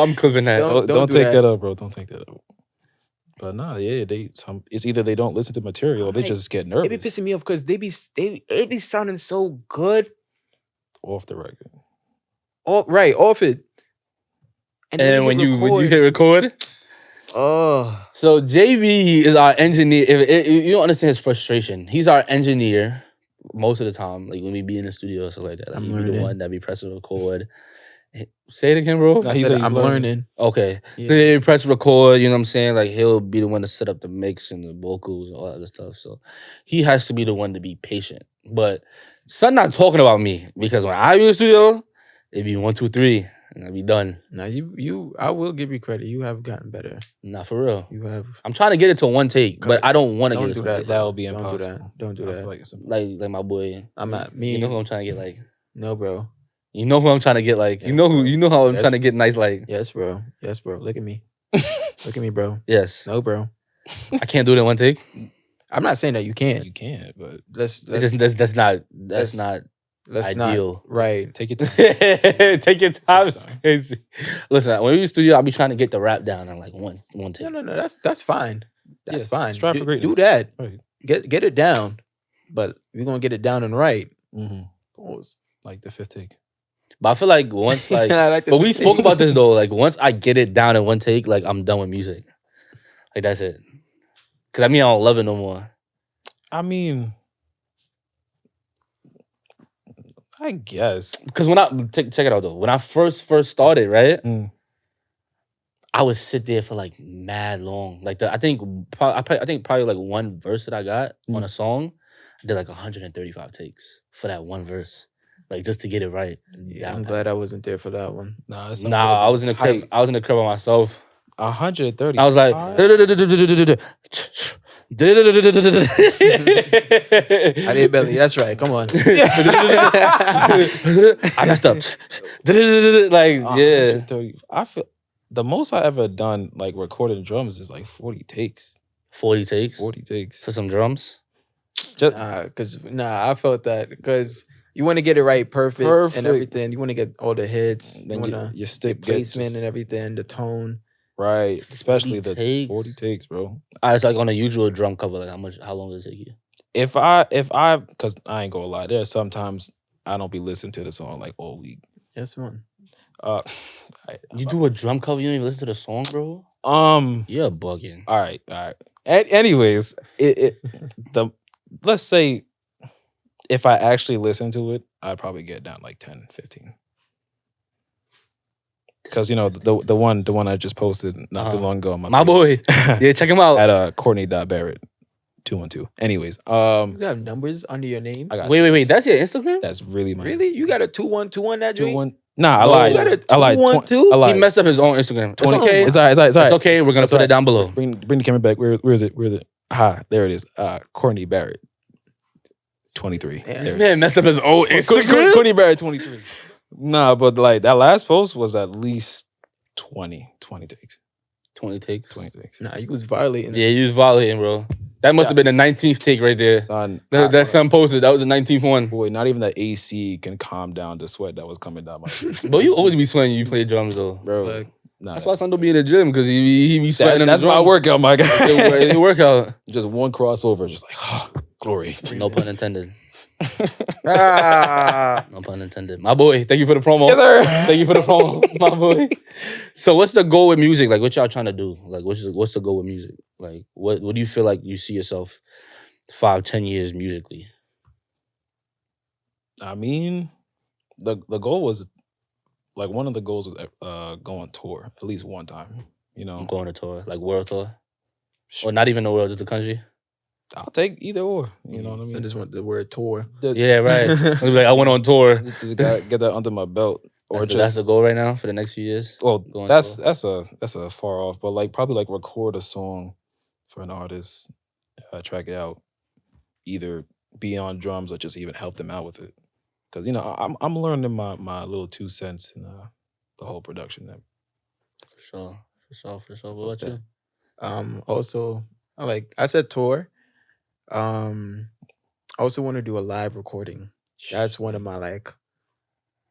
I'm clipping that. Don't take that up, bro. Don't take that up. But nah, yeah, it's either they don't listen to material or they just get nervous. It be pissing me off because they be sounding so good off the record. Off it. And then when you hit record. Oh. So JB is our engineer. If you don't understand his frustration, he's our engineer most of the time. Like when we be in the studio or stuff like that. Like he'd be the one that be pressing record. Say it again, bro. No, I'm learning. Okay. Yeah. Then he press record, you know what I'm saying? Like he'll be the one to set up the mix and the vocals and all that other stuff. So he has to be the one to be patient. But son not talking about me, because when I be in the studio, it'd be 1, 2, 3. And I'll be done. Now I will give you credit. You have gotten better. Nah, for real. You have. I'm trying to get it to one take, but I don't want to get it to that. That will be impossible. Don't do that. Like my boy. I'm not me. You know who I'm trying to get like? No, bro. You know who I'm trying to get like? Yes, you know how I'm trying to get nice like? Yes, bro. Look at me. Look at me, bro. Yes. No, bro. I can't do it in one take. I'm not saying that you can't. You can't, but that's not Let's ideal. not. Right. Take it. Take your time. It's crazy. Listen, when we in the studio, I'll be trying to get the rap down in like one take. No. That's fine. That's fine. Strive for greatness. Do that. Right. Get it down. But we're gonna get it down and right. Pause. Like the fifth take. But I feel like once like, like but we spoke about this though. Like once I get it down in one take, like I'm done with music. Like that's it. Cause I don't love it no more. I mean, I guess. Because when I check it out though, when I first started, right, I would sit there for like mad long. Like I think probably like one verse that I got on a song, I did like 135 takes for that one verse, like just to get it right. Yeah, I'm glad I wasn't there for that one. Nah, I was in the crib. I was in the crib by myself. 130. I was like, I did belly. That's right. Come on. I messed up. Like, yeah. I feel the most I ever done like recording drums is like 40 takes. 40 takes? 40 takes. For some drums? Just I felt that because you want to get it right, perfect and everything. You want to get all the hits. Then your stick placement and everything, the tone. Right, especially the takes. 40 takes, bro. It's like on a usual drum cover. Like how long does it take you? If I, because I ain't gonna lie, there's sometimes I don't be listening to the song like all week. That's one. You do a drum cover, you don't even listen to the song, bro? You're bugging. All right. Anyways, let's say if I actually listen to it, I'd probably get down like 10, 15. Because the one I just posted not too long ago on my boy. Yeah, check him out at Courtney Barrett 212. Anyways, you have numbers under your name. I got wait. That's your Instagram? That's really my really. You got a 2121 that joint? 21. Nah, I lied. You got a 212. I lied. He messed up his own Instagram. It's okay. It's all right. It's okay. We're gonna put it down below. Bring the camera back. Where is it? There it is. Courtney Barrett 23. This man messed up his own Instagram. Courtney Barrett 23. Nah, but like that last post was at least 20 takes. 20 takes? 20 takes. Nah, you was violating. Yeah, you was violating, bro. That must have been the 19th take right there. Son, that son posted. That was the 19th one. Boy, not even the AC can calm down the sweat that was coming down my face. But you always be sweating when you play drums, though. Bro. That's why son don't be in the gym, because he be sweating. That's my workout, my guy. It workout. Just one crossover, just like, glory. No pun intended. No pun intended. My boy, thank you for the promo. Yes, sir. Thank you for the promo, my boy. So what's the goal with music? Like, what y'all trying to do? Like, what's the goal with music? Like, what do you feel like you see yourself 5-10 years musically? I mean, the goal was, like, one of the goals was go on tour at least one time, Go on a tour, like world tour? Or not even the world, just the country? I'll take either or. You know what I mean? I just want the word tour. Yeah, right. Like, I went on tour. Just gotta get that under my belt. Or That's the goal right now for the next few years? Well, that's a far off, but like probably like record a song for an artist, track it out, either be on drums or just even help them out with it. Because I'm learning my little 2 cents in the whole production. For sure. What about you? Also, I said tour. I also want to do a live recording. That's one of my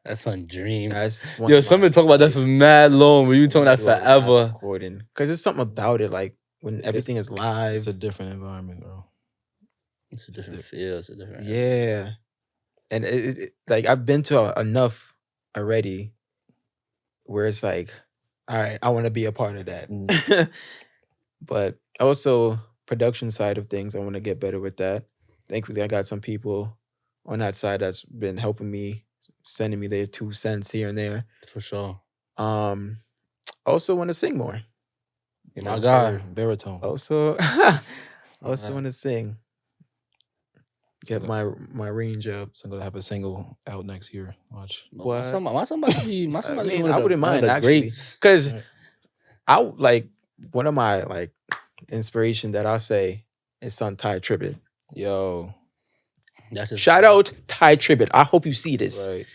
That's a dream. That's somebody talk about that for mad long. But you talking that forever. Recording, because there's something about it, like when everything is live. It's a different environment, bro. It's a different feel. It's a different. Yeah, and it like I've been to enough already, where it's like, all right, I want to be a part of that. But also production side of things, I want to get better with that. Thankfully, I got some people on that side that's been helping me, sending me their 2 cents here and there. For sure. Also want to sing more. My God, baritone. Also want to sing. Get my range up. So I'm gonna have a single out next year. Watch. What? My somebody I wouldn't mind actually, because I like one of my inspiration that I say is son Ty Tribbett. Yo, shout out Ty Tribbett. I hope you see this. Right.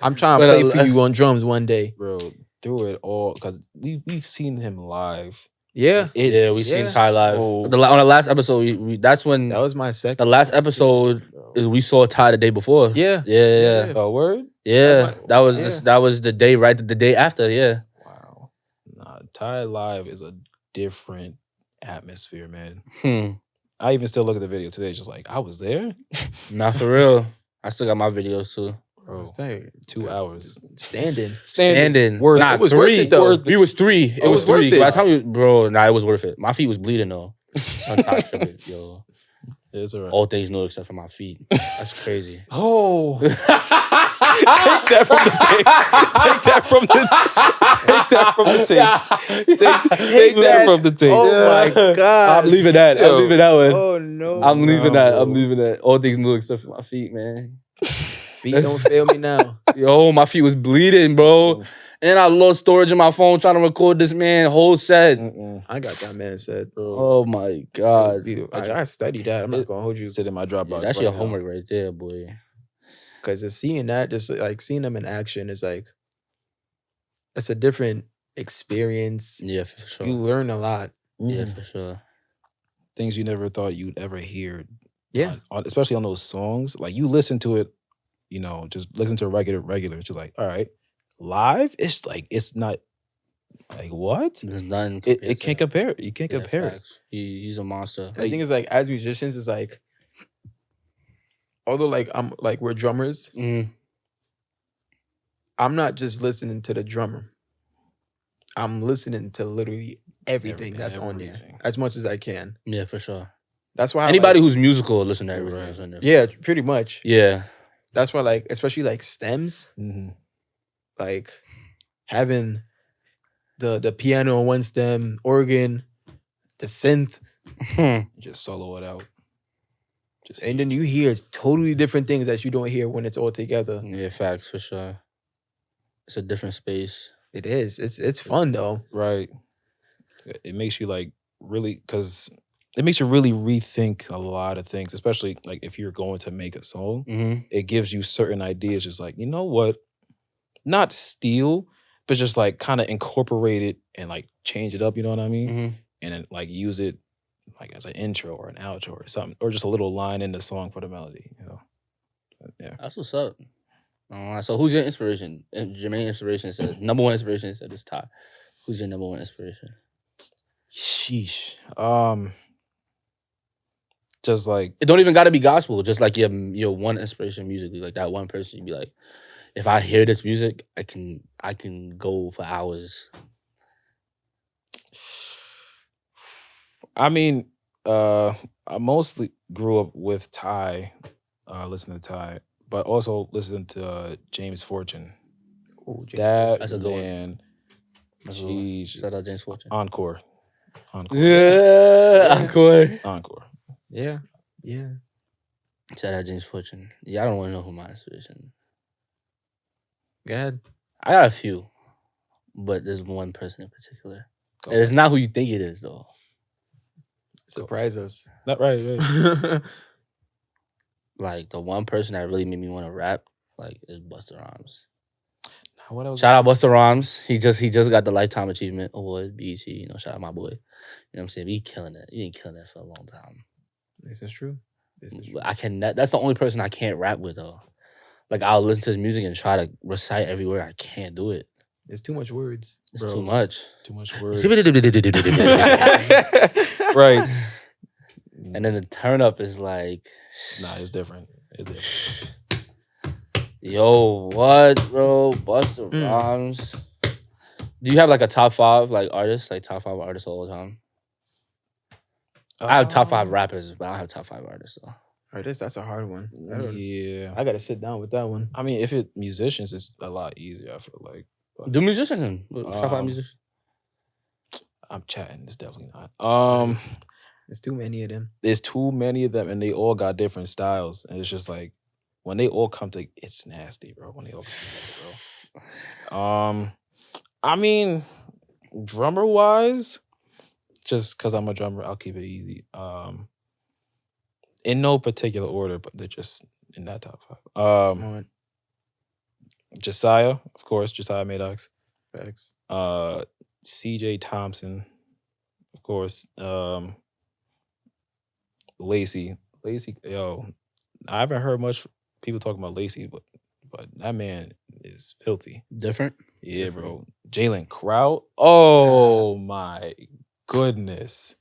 I'm trying to play for you on drums one day, bro. Through it all, because we've seen him live. Yeah, we've seen Ty live. On the last episode, that's when that was my second. The last episode We saw Ty the day before. Yeah. Oh, word? Yeah, that was yeah. that was the day the day after. Yeah. Wow. Nah, Ty Live is a different atmosphere, man. I even still look at the video today, just like, I was there? Not for real. I still got my videos too. Bro, Stay 2 hours. standing. Worth Nah, it was 3. worth it, though. It was 3. It Oh, was it was worth 3. it. By the time it was worth it. My feet was bleeding though. Yo. It's all right. All things new except for my feet. That's crazy. Oh. Take that from the tape. Take that from the tape. Take that from the tape. Oh my God. I'm leaving that. I'm leaving that one. Oh no. I'm leaving that. I'm No. leaving that. All things new except for my feet, man. Feet don't fail me now. Yo, my feet was bleeding, bro. And I lost storage in my phone trying to record this man whole set. I got that man said, bro. Oh my God. I studied that. I'm not gonna hold you. Sit in my Dropbox. Yeah, that's right your now. homework right there, boy. Because just seeing that, just like seeing them in action is like, it's a different experience. Yeah, for sure. You learn a lot. Yeah, for sure. Things you never thought you'd ever hear. Yeah. Especially on those songs. Like, you listen to it, you know, just listen to a regular. It's just like, all right. Live, it's like, it's not, like, what? There's nothing. It can't compare. You can't Yeah, compare it. facts. He's a monster. I think it's like, as musicians, it's like, although like we're drummers, I'm not just listening to the drummer. I'm listening to literally everything that's on there as much as I can. Yeah, for sure. That's why anybody who's musical listen to everything that's on there. Yeah, pretty much. Yeah. That's why, like, especially like stems, like having the piano on one stem, organ, the synth, just solo it out. And then you hear totally different things that you don't hear when it's all together. Yeah, facts for sure. It's a different space. It is. It's fun though. Right. It makes you like really, because it makes you really rethink a lot of things, especially like if you're going to make a song. It gives you certain ideas, just like, you know what? Not steal, but just like kind of incorporate it and like change it up, you know what I mean? And then like use it like as an intro or an outro or something, or just a little line in the song for the melody, you know? But, yeah. That's what's up. So who's your inspiration? And Jermaine inspiration said, number one inspiration said it's Ty. Who's your number one inspiration? Sheesh. Just like, it don't even gotta be gospel, just like your one inspiration musically, like that one person you'd be like, if I hear this music, I can go for hours. I mean, I mostly grew up with Ty, listening to Ty, but also listening to James Fortune. Oh, that's a good man. Shout out James Fortune. Encore. Yeah, Encore. Yeah. Shout out James Fortune. Yeah, I don't want to know who my inspiration. Go ahead. I got a few, but there's one person in particular. And it's not who you think it is, though. Surprise us. Not right. Like the one person that really made me want to rap, like, is Busta Rhymes. What else? Shout out Busta Rhymes. He just got the Lifetime Achievement Award, BET. You know, shout out my boy. You know what I'm saying? He killing it. He been killing it for a long time. This is true. That's the only person I can't rap with, though. Like, I'll listen to his music and try to recite everywhere. I can't do it. It's too much words. It's too much. Too much words. Right. And then the turn up is like, nah, it's different. It's different. Yo, what, bro? Busta Rhymes. Do you have like a top 5 like artists, like top 5 artists all the time? I have top 5 rappers, but I don't have top 5 artists though. Artists, that's a hard one. Yeah, I gotta sit down with that one. I mean, if it's musicians, it's a lot easier. I feel like. But, do musicians? Top 5 musicians? I'm chatting. It's definitely not. There's too many of them. There's too many of them, and they all got different styles, and it's just like when they all come together, it's nasty, bro. When they all come together, bro. I mean, drummer wise, just because I'm a drummer, I'll keep it easy. In no particular order, but they're just in that top 5. Josiah, of course, Josiah Maddox. Facts. CJ Thompson, of course. Lacey, yo, I haven't heard much people talking about Lacey, but that man is filthy. Different? Yeah, Different. bro. Jalen Kraut. Oh my goodness.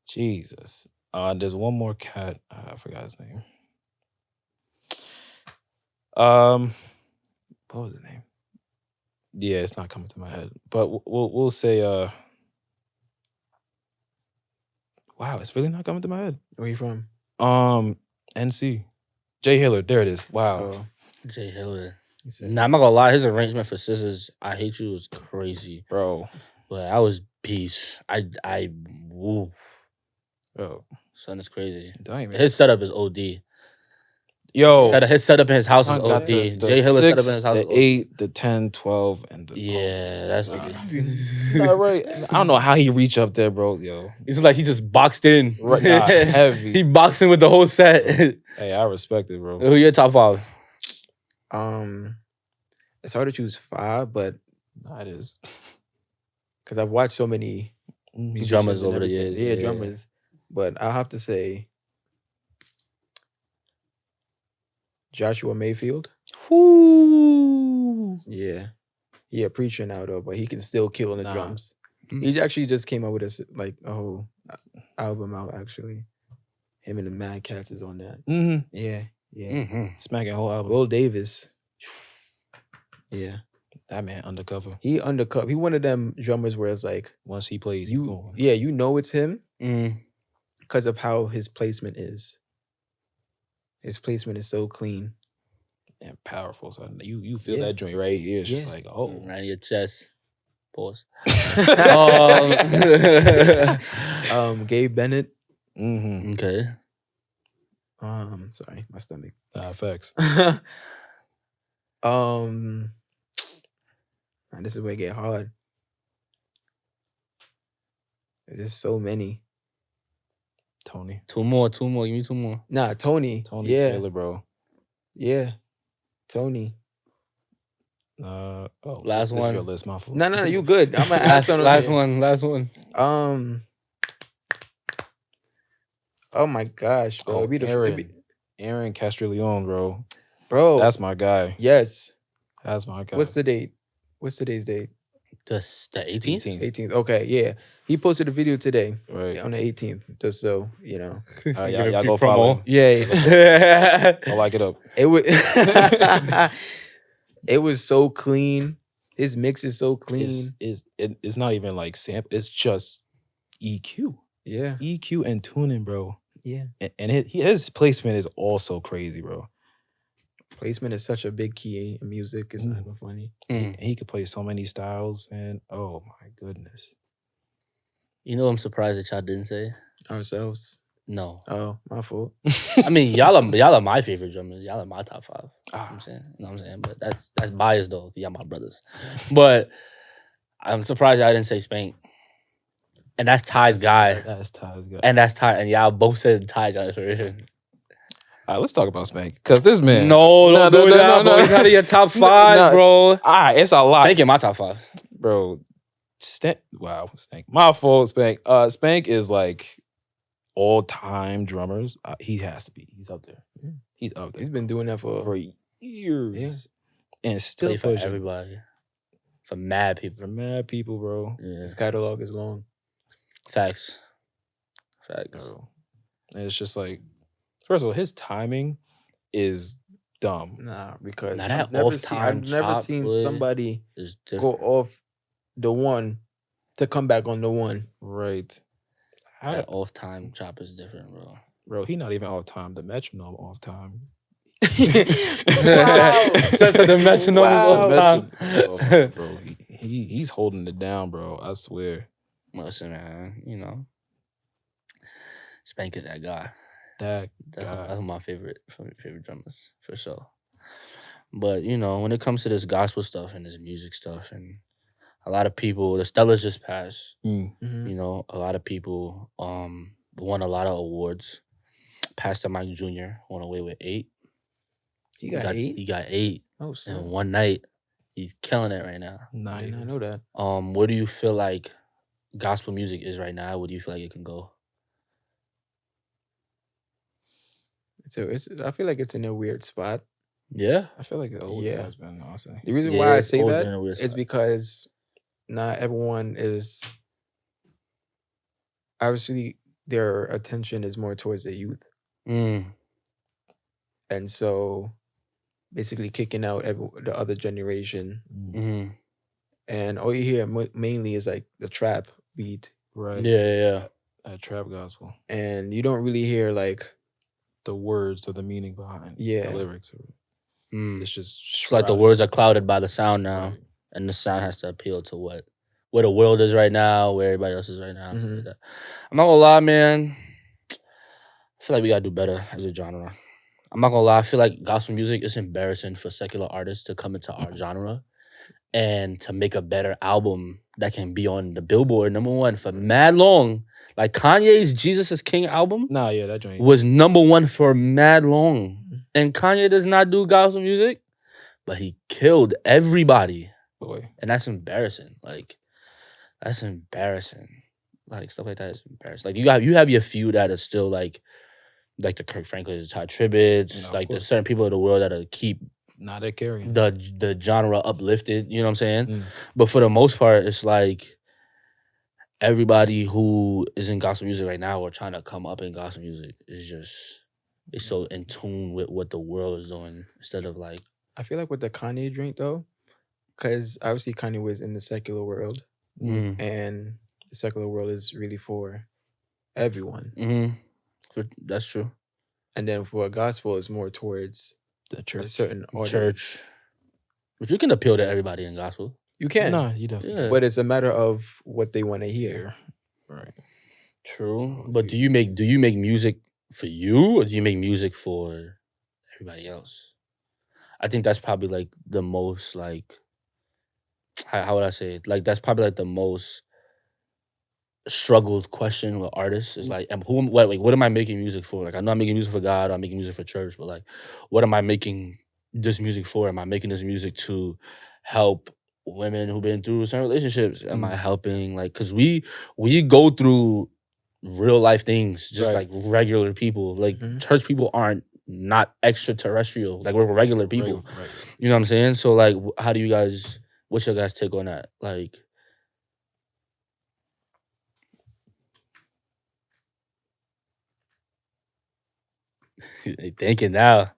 Jesus. There's one more cat. I forgot his name. What was his name? Yeah, it's not coming to my head. But we'll say wow, it's really not coming to my head. Where you from? NC. Jay Hiller. There it is. Wow. Oh, Jay Hiller. he said- Nah, I'm not gonna lie. His arrangement for Scissors, I Hate You was crazy. Bro. But I was peace. Woo. Bro. Son, it's crazy. Don't even. His setup is OD. Yo. His setup in his house is son got OD. the Jay Hiller's setup in 6, his house is the OD. 8, the 10, 12, and the Yeah, that's OD. All right. I don't know how he reach up there, bro. Yo. It's like he just boxed in. Right, nah, heavy. He boxed in with the whole set. Hey, I respect it, bro. Who your top 5? It's hard to choose 5, but Nah, it is. because I've watched so many musicians Drummers and over the everything. years. Yeah, drummers. But I'll have to say Joshua Mayfield. Whoo. Yeah. He a preacher now though, but he can still kill on the Nah. drums. Mm. He actually just came out with a whole album out actually. Him and the Mad Cats is on that. Mm-hmm. Yeah. Yeah. Mm-hmm. Smacking whole album. Will Davis. Yeah. That man undercover. He undercut. He one of them drummers where it's like Once he plays, he's you going. yeah, you know it's him Mm. because of how his placement is. His placement is so clean. And powerful. So you feel Yeah. that joint right here. It's just Yeah. like, oh. Right in your chest. Pause. Gabe Bennett. Mm-hmm. Okay. Sorry, my stomach. Facts. And this is where it get hard. There's just so many. Tony. Two more. Give me 2 more. Nah, Tony. Tony Yeah. Taylor, bro. Yeah. Tony. Last this one. Is your list, my fault. No, you good. I'm gonna ask Last one. Oh my gosh, bro. Oh, It'd be the- Aaron. it'd be- Aaron Castrillon, bro. bro. That's my guy. yes. That's my guy. What's the date? What's today's date? Just the 18th? 18th. Okay, yeah. He posted a video today Right. on the 18th, just so you know. Y'all go follow him. Yeah. I'll like it up. It was it was so clean. His mix is so clean. It's not even like sample. It's just EQ. Yeah. EQ and tuning, bro. Yeah. And his placement is also crazy, bro. Placement is such a big key in music. It's not even funny. Mm. He could play so many styles, and oh my goodness. You know, I'm surprised that y'all didn't say Ourselves. no. Oh, my fault. I mean, y'all are my favorite drummers. Y'all are my top 5. You know what I'm Ah, saying? You know what I'm saying? But that's biased though. Y'all my brothers. But I'm surprised y'all didn't say Spank. And that's Ty's guy. that's Ty's guy. And that's Ty. And y'all both said Ty's inspiration. All right, let's talk about Spank. Because this man. No, don't do that, bro. He's not in your top 5, No. bro. All right, it's a lot. Spank in my top 5. Bro. Wow, Spank. My fault, Spank. Spank is like all-time drummers. He has to be. He's up there. Yeah. He's up there. He's been doing that for years. And still Play for pushing. everybody. For mad people. For mad people, bro. Yeah. his catalog is long. Facts. Bro. And it's just like, first of all, his timing is dumb. Nah, because Now that I've never off-time seen chop, boy, somebody It's go different. off the one to come back on the one. Right. That off-time chop is different, bro. Bro, he not even off time. The metronome off time. Says that the metronome is off time. Bro, he's holding it down, bro. I swear. Listen, man, you know, Spank is that guy. That That's guy. my favorite drummers for sure. But you know, when it comes to this gospel stuff and this music stuff, and a lot of people, the Stellars just passed. Mhm. You know, a lot of people won a lot of awards. Pastor Mike Jr. won away with 8. He got 8? He got 8 Oh, in so one night. He's killing it right now. I did not know that. Where do you feel like gospel music is right now? Where do you feel like it can go? I feel like it's in a weird spot. Yeah. I feel like it always Yeah. has been, honestly. The reason Yeah, why I it's say always that been a weird is spot. because not everyone is obviously their attention is more towards the youth, Mm. and so basically kicking out the other generation, Mm-hmm. and all you hear mainly is like the trap beat, Right. Yeah. That trap gospel. and you don't really hear like The words or the meaning behind Yeah. the lyrics. Mm. It's just It's like the shrouded. words are clouded by the sound now, Right. and the sound has to appeal to where the world is right now, where everybody else is right now. Mhm. Like that. I'm not gonna lie, man. I feel like we gotta do better as a genre. I'm not gonna lie. I feel like gospel music is embarrassing for secular artists to come into our genre and to make a better album that can be on the Billboard #1 for mad long. Like Kanye's "Jesus Is King" album Nah, yeah, that joint. was #1 for mad long, Mhm. and Kanye does not do gospel music, but he killed everybody, Boy. and that's embarrassing. Like that's embarrassing. Like stuff like that is embarrassing. Like you have your few that are still like the Kirk Franklin's, Ty Tribbett's, No, of like there's course. certain people in the world that'll keep Not that carrying. the genre uplifted. You know what I'm saying? Mm. But for the most part, it's like everybody who is in gospel music right now or trying to come up in gospel music is just so in tune with what the world is doing instead of like I feel like with the Kanye drink though, because obviously Kanye was in the secular world, mm, and the secular world is really for everyone, that's true. and then for a gospel, it's more towards The a church. certain audience. Church. But you can appeal to everybody in gospel. You can, Nah, you definitely. Yeah. but it's a matter of what they want to hear. Right. True. So But if do you make music for you or do you make music for everybody else? I think that's probably like the most like how would I say it? Like that's probably like the most struggled question with artists is like what am I making music for? Like I know I'm making music for God, I'm making music for church, but like what am I making this music for? Am I making this music to help women who've been through certain relationships? Am I helping like because we go through real life things just Right. like regular people. Like Mhm. church people aren't not extraterrestrial. Like we're regular people. Right. You know what I'm saying? So like how do you guys what's your guys' take on that? Like they thinking now.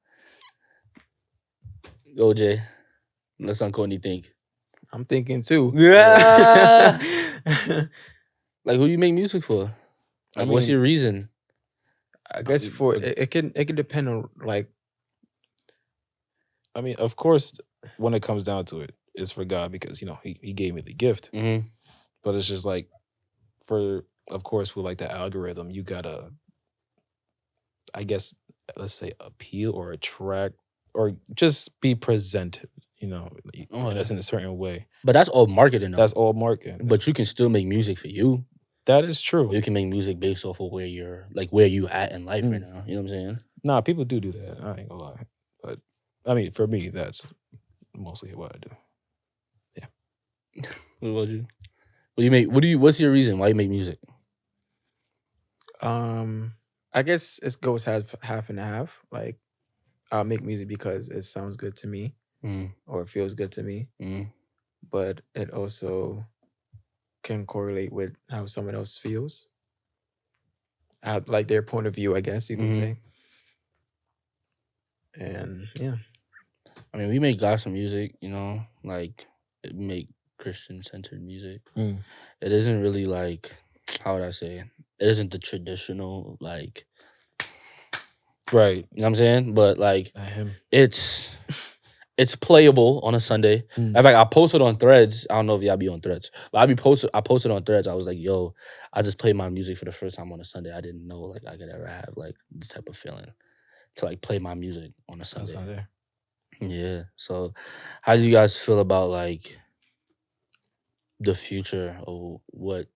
OJ. Let's on Courtney think. I'm thinking too. Yeah. Like who do you make music for? I Like what's mean- your reason? I guess for it can depend on like I mean, of course, when it comes down to it, it's for God because he gave me the gift. Mm-hmm. But it's just like of course, with like the algorithm, you gotta, I guess, let's say appeal or attract or just be presented, in a certain way. But that's all marketing though. That's all marketing. But you can still make music for you. That is true. You can make music based off of where you at in life right now. You know what I'm saying? Nah, people do that. I ain't gonna lie. But I mean, for me, that's mostly what I do. What about you? What's your reason why you make music? I guess it goes half and half. Like I'll make music because it sounds good to me or it feels good to me. But it also can correlate with how someone else feels. Like their point of view, I guess you could say. And yeah. I mean, we make gospel music, like we make Christian-centered music. It isn't really like, how would I say? It isn't the traditional, like, right. You know what I'm saying? But like, him. it's playable on a Sunday. In fact, I posted on Threads. I don't know if y'all be on Threads, but I posted on Threads. I was like, yo, I just played my music for the first time on a Sunday. I didn't know like I could ever have like this type of feeling to like play my music on a Sunday. Yeah. So how do you guys feel about like the future of what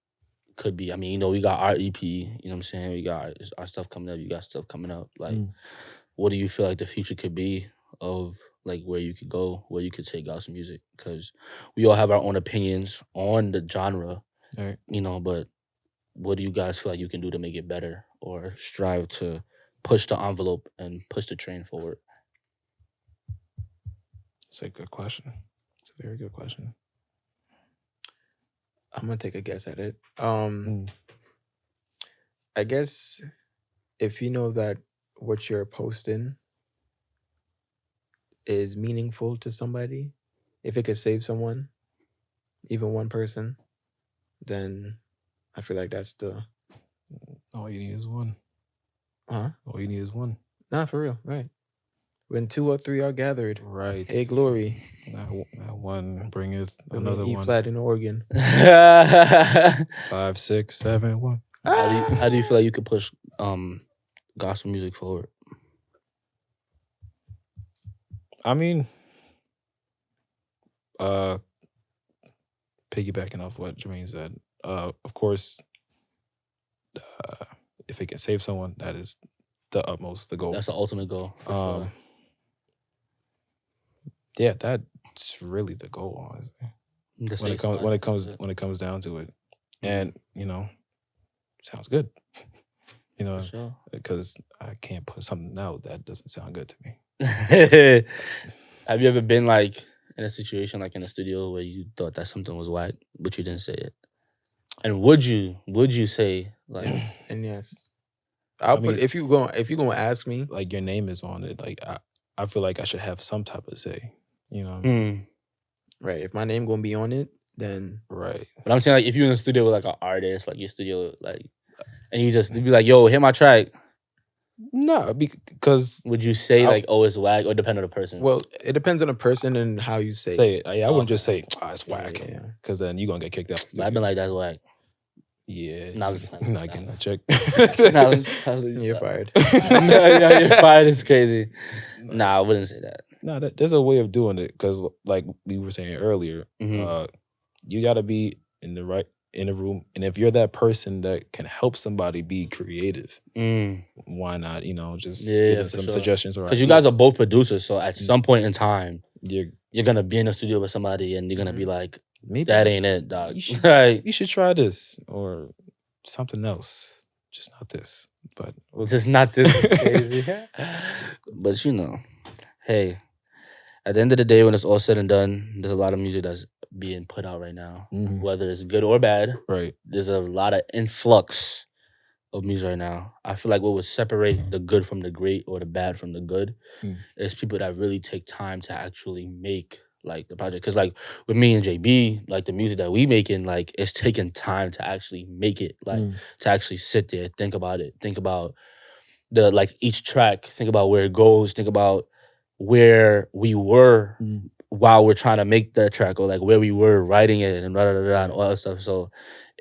could be? I mean, we got our EP, you know what I'm saying? We got our stuff coming up, you got stuff coming up. Like what do you feel like the future could be of like where you could go, where you could take gospel music? Because we all have our own opinions on the genre, right. But what do you guys feel like you can do to make it better or strive to push the envelope and push the train forward? It's a good question. It's a very good question. I'm gonna take a guess at it. Mm. I guess if you know that what you're posting is meaningful to somebody, if it could save someone, even one person, then I feel like that's the All you need is one. huh? All you need is one. Nah, for real, right? When 2 or 3 are gathered, Right. hey, glory. That one bringeth Bring another E one. flat in organ. 5, 6, 7, 1. How do you feel like you could push gospel music forward? I mean, piggybacking off what Jermaine said, of course, if it can save someone, that is the utmost, the goal. That's the ultimate goal, for sure. Yeah, that's really the goal, honestly. When it comes down to it, and sounds good. For sure. Because I can't put something out that doesn't sound good to me. Have you ever been like in a situation like in a studio where you thought that something was whack, but you didn't say it? And would you say like? And yes, I'll put if you gonna ask me, like, your name is on it. Like I feel like I should have some type of say. Right? If my name gonna be on it, then right. But I'm saying like if you're in a studio with like an artist, like your studio, like, and you just be like, "Yo, hit my track." No, because would you say like, "Oh, it's whack," or depend on the person? Well, it depends on the person and how you say it. I wouldn't just say, it's whack, because then you're gonna get kicked out. I've been like, "That's whack." Yeah, no, I'm just playing. Not getting that check. You're fired. No, you're fired. It's crazy. Nah, I wouldn't say that. No, there's a way of doing it, because like we were saying earlier, you got to be in the room, and if you're that person that can help somebody be creative, why not? Just give them some suggestions. Because you guys are both producers, so at some point in time, you're gonna be in the studio with somebody, and you're gonna be like, maybe that ain't it, dog. You should try this or something else. Just not this. But just not this is crazy. But hey, at the end of the day, when it's all said and done, there's a lot of music that's being put out right now. Whether it's good or bad. Right. There's a lot of influx of music right now. I feel like what would separate the good from the great or the bad from the good is people that really take time to actually make like the project. Because like with me and JB, like the music that we making, like it's taking time to actually make it, like to actually sit there, think about it, think about the like each track, think about where it goes, think about where we were while we're trying to make that track, or like where we were writing it and and all that stuff. So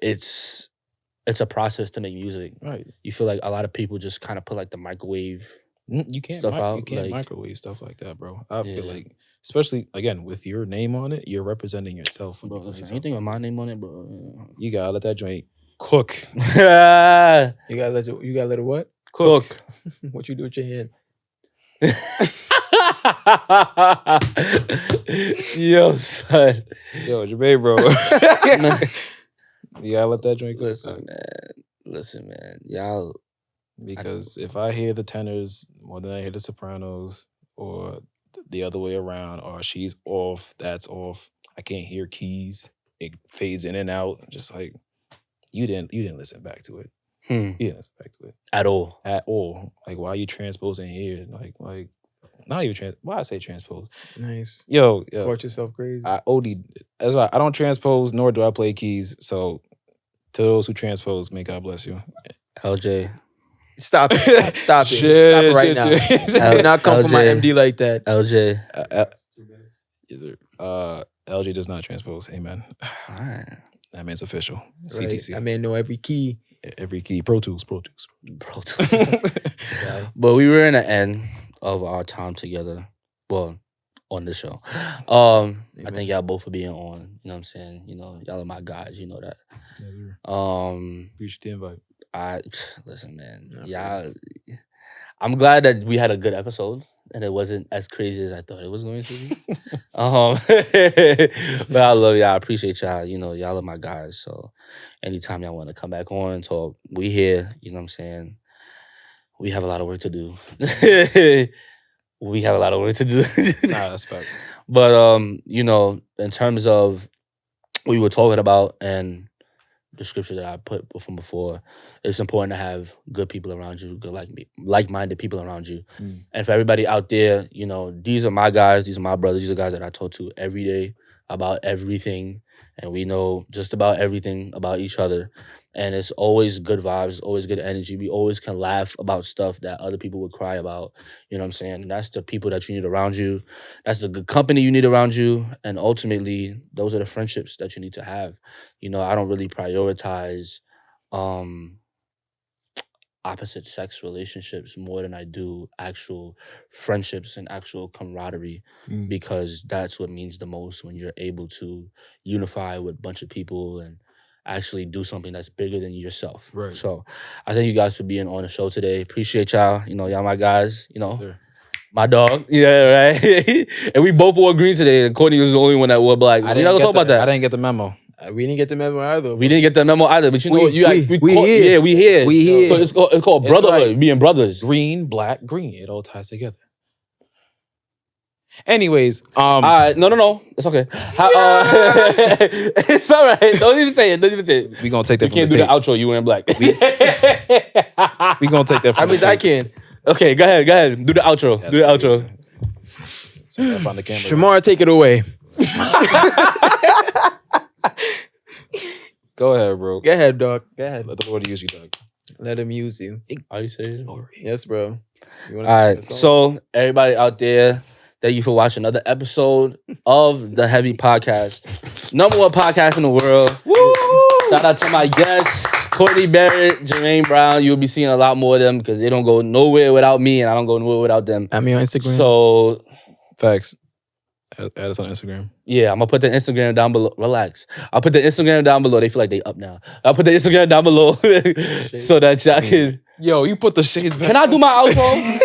it's a process to make music. Right. You feel like a lot of people just kind of put like the microwave you can't stuff out. You can't microwave stuff like that, bro. I feel like, especially again with your name on it, you're representing yourself. Bro, listen, anything with my name on it, bro. You gotta let that joint cook. You gotta let it what? Cook. What you do with your hand? Yo, son. Yo, Jermaine, bro. You gotta let that joint cook. Listen, man. Y'all. Because if I hear the tenors more than I hear the sopranos, or the other way around, or she's off, that's off, I can't hear keys. It fades in and out. Just like you didn't listen back to it. You didn't listen back to it at all. Like, why are you transposing here? Like not even why I say transpose? Nice. Yo. Watch yourself crazy. I OD. That's why I don't transpose, nor do I play keys. So to those who transpose, may God bless you. LJ. Stop it. Stop it right now. I did not come LJ, from my MD like that. LJ. LJ does not transpose. Amen. All right. That man's official. Right. CTC. I mean, know every key. Every key. Pro Tools. But we were in the end of our time together. Well, on the show. I thank y'all both for being on. You know what I'm saying? Y'all are my guys. You know that. Appreciate the invite. Listen, man. Y'all, I'm glad that we had a good episode and it wasn't as crazy as I thought it was going to be. But I love y'all. I appreciate y'all. Y'all are my guys. So anytime y'all want to come back on and talk, we here. You know what I'm saying? we have a lot of work to do. We have a lot of work to do. Nah, that's fact. But you know, in terms of what we were talking about and the scripture that I put from before, it's important to have good people around you, good like-minded people around you. And for everybody out there, you know, these are my guys, these are my brothers, these are guys that I talk to every day about everything, and we know just about everything about each other. And it's always good vibes, always good energy. We always can laugh about stuff that other people would cry about. You know what I'm saying? And that's the people that you need around you. That's the good company you need around you. And ultimately, those are the friendships that you need to have. You know, I don't really prioritize opposite sex relationships more than I do actual friendships and actual camaraderie, because that's what means the most when you're able to unify with a bunch of people and actually do something that's bigger than yourself. Right. So I thank you guys for being on the show today. Appreciate y'all. You know, y'all my guys, you know. Sure. My dog. Yeah, right. And we both wore green today. And Courtney was the only one that wore black. We're not gonna talk about that. I didn't get the memo. We didn't get the memo either. We didn't get the memo either. But you know, we here. Yeah, we here. We here. So it's called Brotherhood, like being brothers. Green, black, green. It all ties together. Anyways, all right, no, it's okay. It's all right. Don't even say it. We gonna take that. You can't do the outro. You wearing black. We gonna take that. I mean, I can. Okay, go ahead. Do the outro. Do the outro. So I found the camera. Shamar, take it away. Go ahead, bro. Go ahead, dog. Go ahead. Let the Lord use you, dog. Let him use you. Are you serious? Yes, bro. All right. So everybody out there, thank you for watching another episode of the Heavy Podcast. #1 podcast in the world. Woo! Shout out to my guests, Courtney Barrett, Jermaine Brown. You'll be seeing a lot more of them because they don't go nowhere without me, and I don't go nowhere without them. I'm on Instagram. So, facts. Add us on Instagram. Yeah, I'm gonna put the Instagram down below. Relax. I'll put the Instagram down below. They feel like they up now. I'll put the Instagram down below so that y'all can. Yo, you put the shades back. Can I do my outro?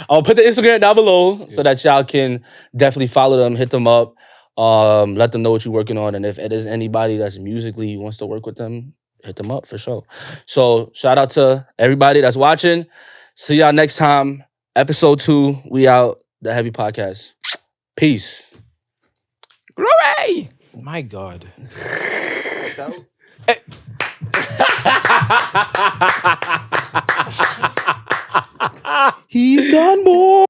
I'll put the Instagram down below so that y'all can definitely follow them, hit them up, let them know what you're working on, and if it is anybody that's musically wants to work with them, hit them up for sure. So shout out to everybody that's watching. See y'all next time. Episode 2. We out. The Heavy Podcast. Peace. Glory! My God. He's done more.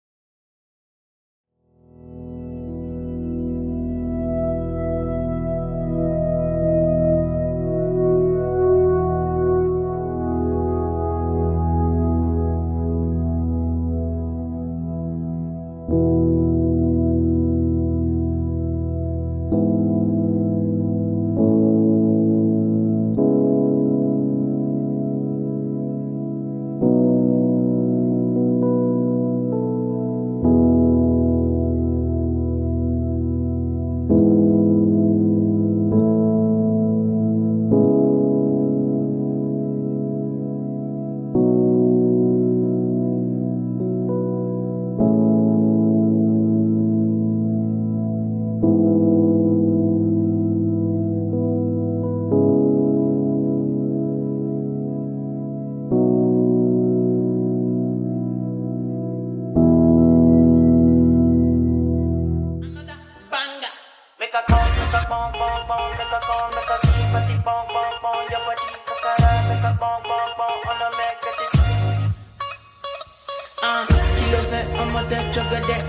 Kilo fait un moteur chocolat,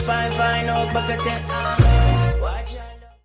fine, oh, bagatelle,